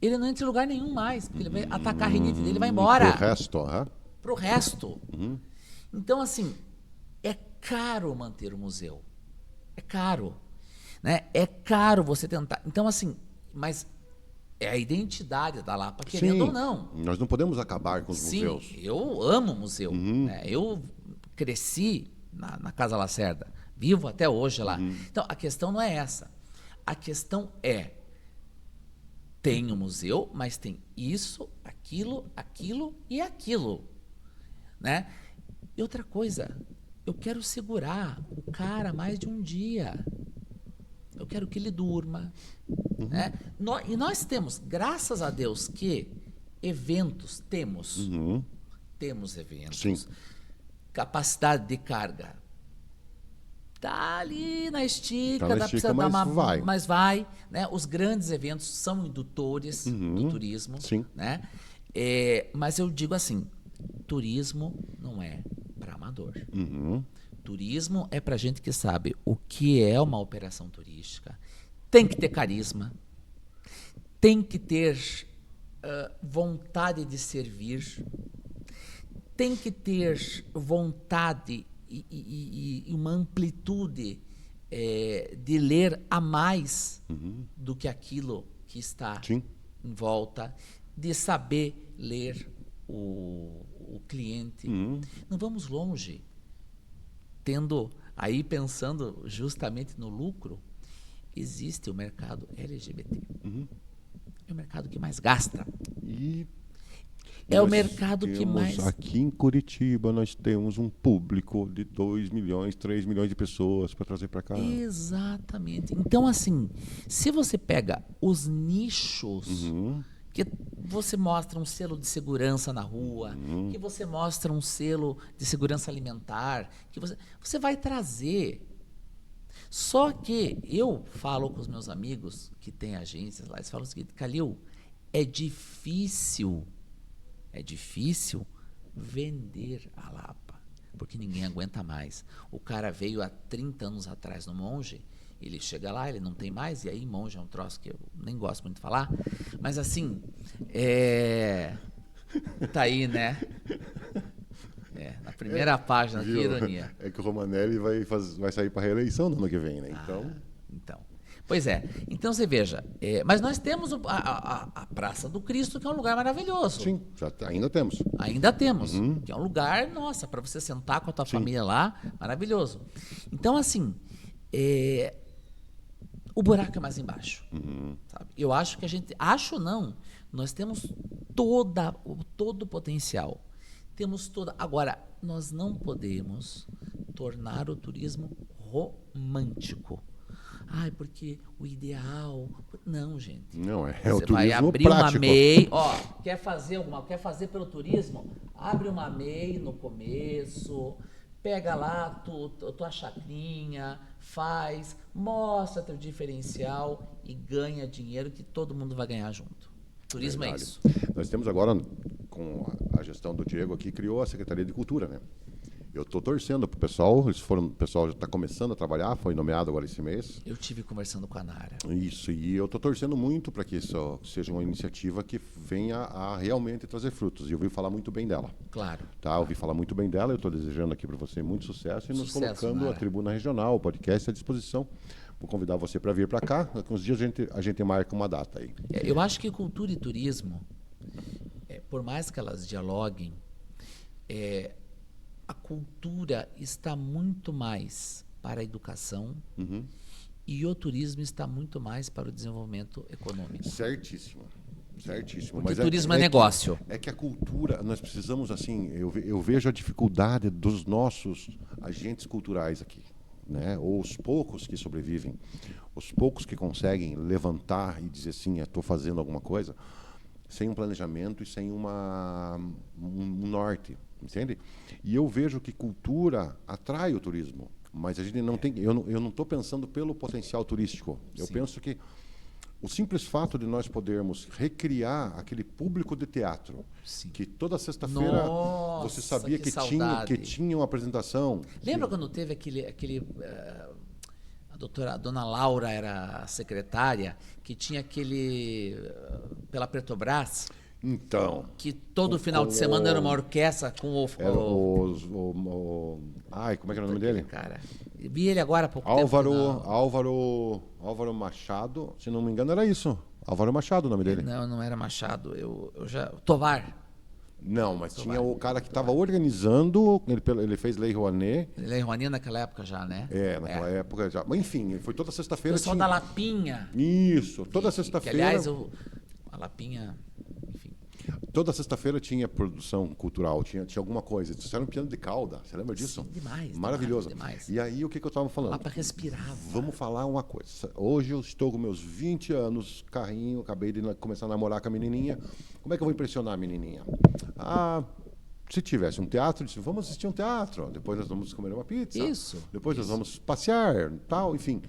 ele não entra em lugar nenhum mais, porque ele vai atacar a rinite dele e vai embora. Pro resto. Então, assim, é caro manter o museu. É caro. Né? É caro você tentar. Então, assim, mas é a identidade da Lapa, querendo ou não. Nós não podemos acabar com os museus. Sim, eu amo museu. Né? Eu cresci na Casa Lacerda, vivo até hoje lá. Então, a questão não é essa. A questão é, tem o museu, mas tem isso, aquilo e aquilo. Né? E outra coisa, eu quero segurar o cara mais de um dia. Eu quero que ele durma. Né? E nós temos, graças a Deus, que eventos temos. Temos eventos. Sim. Capacidade de carga. Tá ali na estica, mas vai. Né? Os grandes eventos são indutores do turismo. Sim. Né? Mas eu digo assim, turismo não é para amador. Turismo é para gente que sabe o que é uma operação turística. Tem que ter carisma, tem que ter vontade de servir, tem que ter vontade e uma amplitude de ler a mais do que aquilo que está em volta, de saber ler o cliente. Não vamos longe. Pensando justamente no lucro, existe o mercado LGBT. É o mercado que mais gasta. É o mercado que mais... Aqui em Curitiba, nós temos um público de 2 milhões, 3 milhões de pessoas para trazer para cá. Exatamente. Então, assim, se você pega os nichos... que você mostra um selo de segurança na rua, que você mostra um selo de segurança alimentar, que você vai trazer. Só que eu falo com os meus amigos que têm agências lá, eles falam o seguinte, Calil, é difícil vender a Lapa, porque ninguém aguenta mais. O cara veio há 30 anos atrás no Monge, ele chega lá, ele não tem mais, e aí Monge é um troço que eu nem gosto muito de falar, mas assim, tá aí, né? Na primeira página, que ironia. É que o Romanelli vai sair para reeleição no ano que vem, né? Então. Pois é. Então, você veja, mas nós temos a Praça do Cristo, que é um lugar maravilhoso. Sim, ainda temos. Ainda temos, que é um lugar, nossa, para você sentar com a tua família lá, maravilhoso. Então, assim, o buraco é mais embaixo. Sabe? Eu acho que nós temos todo o potencial. Agora, nós não podemos tornar o turismo romântico. Porque o ideal... Não, gente. Não, é o turismo prático. Você vai abrir uma MEI... quer fazer pelo turismo? Abre uma MEI no começo... Pega lá tua chacrinha, faz, mostra teu diferencial e ganha dinheiro que todo mundo vai ganhar junto. Turismo é isso. Nós temos agora, com a gestão do Diego aqui, criou a Secretaria de Cultura, né? Eu estou torcendo para o pessoal, o pessoal já está começando a trabalhar, foi nomeado agora esse mês. Eu tive conversando com a Nara. Isso, e eu estou torcendo muito para que isso seja uma iniciativa que venha a realmente trazer frutos. E eu ouvi falar muito bem dela. Claro. Tá, ouvi falar muito bem dela, eu estou desejando aqui para você muito sucesso e nos colocando Nara. a Tribuna Regional, o podcast à disposição. Vou convidar você para vir para cá, daqui uns dias a gente marca uma data aí. Eu acho que cultura e turismo, por mais que elas dialoguem, a cultura está muito mais para a educação e o turismo está muito mais para o desenvolvimento econômico. Certíssimo. Porque mas turismo é negócio. Que a cultura, nós precisamos, assim, eu vejo a dificuldade dos nossos agentes culturais aqui, né? Ou os poucos que sobrevivem, os poucos que conseguem levantar e dizer assim, estou fazendo alguma coisa, sem um planejamento e sem um norte. Entende? E eu vejo que cultura atrai o turismo. Mas a gente não tem, eu não estou pensando pelo potencial turístico. Eu Sim. penso que o simples fato de nós podermos recriar aquele público de teatro, Sim. que toda sexta-feira Nossa, você sabia que que saudade. tinha uma apresentação. Lembra quando teve a dona Laura era a secretária, que tinha aquele, pela Petrobras, Então, que todo final de semana era uma orquestra com era ai, como é que era o nome dele? Cara, vi ele agora há pouco tempo. Álvaro Machado, se não me engano era isso. Álvaro Machado o nome dele. Não era Machado, eu já... Tovar. Não, mas tinha o cara que estava organizando, ele fez Lei Rouanet. Ele é Rouanet naquela época já, né? Naquela época já. Mas enfim, foi toda O sexta-feira. pessoal da Lapinha. Isso, toda Que, sexta-feira. aliás, a Lapinha, enfim. Toda sexta-feira tinha produção cultural, tinha alguma coisa. Isso era um piano de cauda, você lembra disso? Sim, demais. Maravilhoso. Demais. E aí, o que eu estava falando? Lá para respirar. Vamos falar uma coisa. Hoje eu estou com meus 20 anos, carrinho, acabei de começar a namorar com a menininha. Como é que eu vou impressionar a menininha? Se tivesse um teatro, disse, vamos assistir um teatro. Depois nós vamos comer uma pizza. Isso. Depois nós vamos passear, tal, enfim.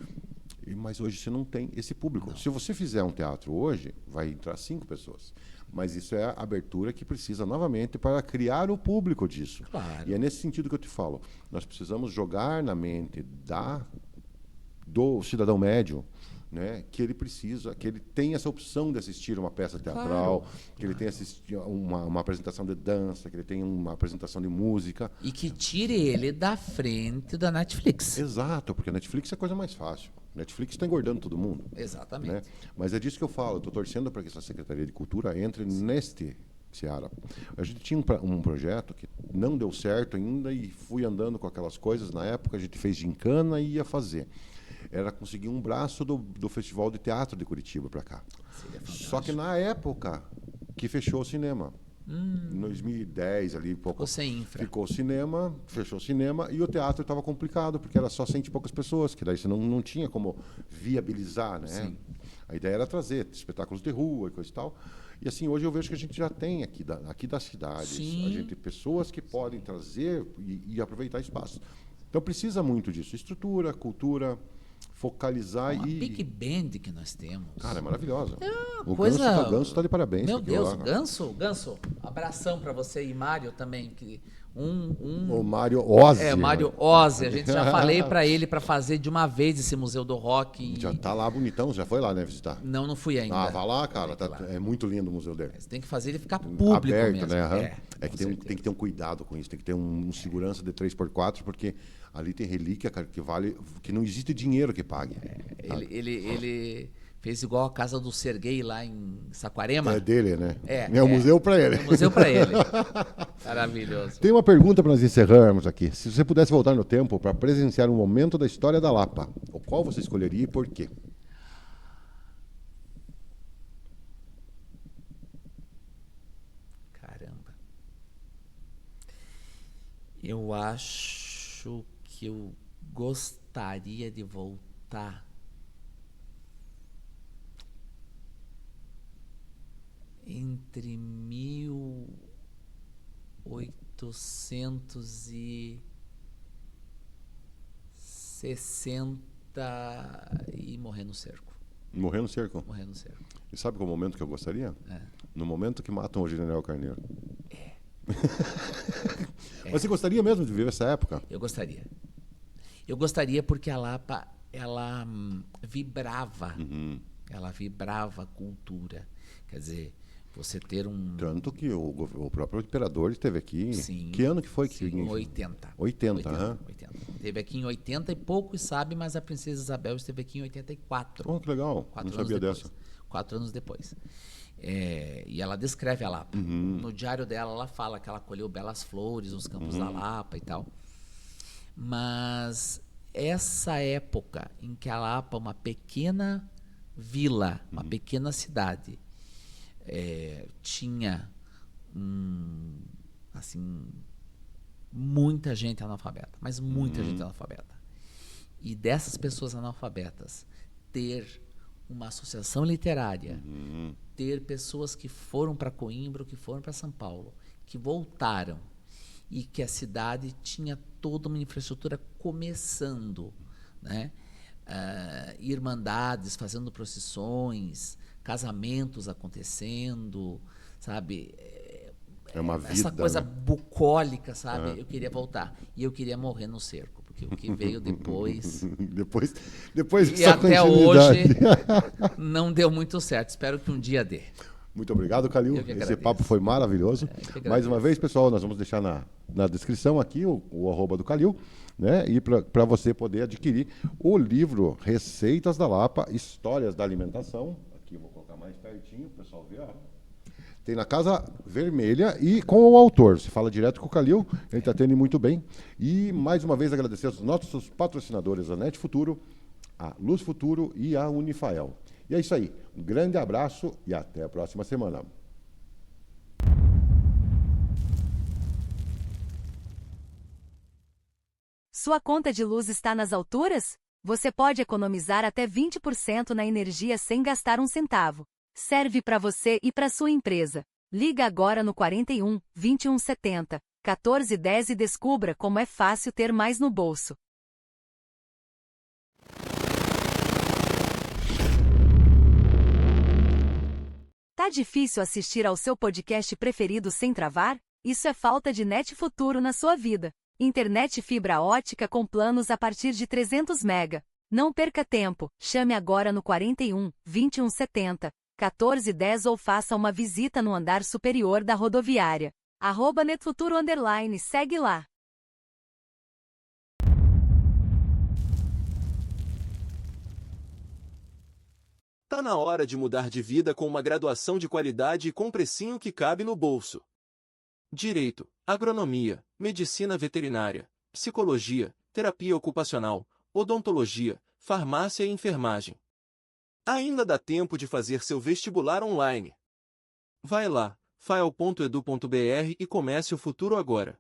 Mas hoje você não tem esse público. Não. Se você fizer um teatro hoje, vai entrar 5 pessoas. Mas isso é a abertura que precisa novamente para criar o público disso. Claro. E é nesse sentido que eu te falo. Nós precisamos jogar na mente do cidadão médio, né, que ele precisa, que ele tem essa opção de assistir uma peça teatral, Claro. que ele tenha assistir uma apresentação de dança, que ele tenha uma apresentação de música. E que tire ele da frente da Netflix. Exato, porque a Netflix é a coisa mais fácil. Netflix está engordando todo mundo. Exatamente. Né? Mas é disso que eu falo. Estou torcendo para que essa Secretaria de Cultura entre neste seara. A gente tinha um projeto que não deu certo ainda e fui andando com aquelas coisas. Na época a gente fez gincana e ia fazer. Era conseguir um braço do Festival de Teatro de Curitiba para cá. Só que na época que fechou o cinema. Em 2010 ali, pouco. Ficou sem infra. Ficou o cinema, fechou o cinema e o teatro estava complicado, porque era só 100 e poucas pessoas, que daí você não tinha como viabilizar, né? Sim. A ideia era trazer espetáculos de rua e coisa e tal. E assim, hoje eu vejo que a gente já tem aqui da cidade, Sim. a gente pessoas que podem trazer e aproveitar espaço. Então precisa muito disso, estrutura, cultura, focalizar Uma e big band que nós temos. cara, é maravilhosa. O coisa- Ganso está de parabéns. Meu com aquilo Deus, lá. Ganso, abração pra você e Mário também. Que O Mário Ozzi. Mário Ozzi. A gente já falei pra ele pra fazer de uma vez esse Museu do Rock. E... Já tá lá bonitão, já foi lá, né, visitar? Não fui ainda. Vá lá, cara. Tem que ir lá. É muito lindo o museu dele. Você tem que fazer ele ficar público Aberto, mesmo. né? Aham. É Que com tem que certeza. ter um cuidado com isso, tem que ter um segurança de 3x4, porque ali tem relíquia, cara, que não existe dinheiro que pague. Ele fez igual a casa do Serguei lá em Saquarema. É dele, né? É, o museu para ele. É um museu pra ele. Maravilhoso. Tem uma pergunta para nós encerrarmos aqui. Se você pudesse voltar no tempo para presenciar um momento da história da Lapa, o qual você escolheria e por quê? Caramba. Eu acho que eu gostaria de voltar entre 1860 e morrer no cerco. Morrer no cerco. Morrer no cerco. E sabe qual é o momento que eu gostaria? É. No momento que matam o General Carneiro. Mas você gostaria mesmo de viver essa época? Eu gostaria. Eu gostaria porque a Lapa, ela vibrava. Uhum. Ela vibrava a cultura. Quer dizer, você ter um... Tanto que o próprio imperador esteve aqui. Sim. Que ano que foi? Sim, 80. 80, aham. 80. Esteve aqui em 80 e poucos sabe, mas a princesa Isabel esteve aqui em 84. Oh, que legal. 4 Não anos sabia depois. dessa. 4 anos depois. E ela descreve a Lapa. Uhum. No diário dela, ela fala que ela colheu belas flores nos campos da Lapa e tal. Mas essa época em que a Lapa, uma pequena vila, uma pequena cidade, tinha assim, muita gente analfabeta, mas muita gente analfabeta. E dessas pessoas analfabetas, ter uma associação literária, ter pessoas que foram para Coimbra, que foram para São Paulo, que voltaram e que a cidade tinha toda uma infraestrutura começando, né? Irmandades fazendo procissões, casamentos acontecendo, sabe? É uma vida, essa coisa né? bucólica, sabe? Eu queria voltar. E eu queria morrer no cerco, porque o que veio depois... Depois E dessa até continuidade. hoje não deu muito certo. Espero que um dia dê. Muito obrigado, Calil. Eu que Esse agradeço. papo foi maravilhoso. Eu que agradeço. Mais uma vez, pessoal, nós vamos deixar na descrição aqui o arroba do Calil, né? E para você poder adquirir o livro Receitas da Lapa, Histórias da Alimentação. Aqui eu vou colocar mais pertinho, o pessoal ver, ó. Tem na Casa Vermelha e com o autor. Se fala direto com o Calil, ele está atendendo muito bem. E mais uma vez agradecer aos nossos patrocinadores, a Net Futuro, a Luz Futuro e a Unifael. E é isso aí. Um grande abraço e até a próxima semana. Sua conta de luz está nas alturas? Você pode economizar até 20% na energia sem gastar um centavo. Serve para você e para sua empresa. Liga agora no 41 21 70 14 10 e descubra como é fácil ter mais no bolso. Tá difícil assistir ao seu podcast preferido sem travar? Isso é falta de Net Futuro na sua vida. Internet fibra ótica com planos a partir de 300 MB. Não perca tempo, chame agora no 41 21 70 14 10 ou faça uma visita no andar superior da rodoviária. @netfuturo_, segue lá. Tá na hora de mudar de vida com uma graduação de qualidade e com precinho que cabe no bolso. Direito, agronomia, medicina veterinária, psicologia, terapia ocupacional, odontologia, farmácia e enfermagem. Ainda dá tempo de fazer seu vestibular online. Vai lá, fael.edu.br e comece o futuro agora.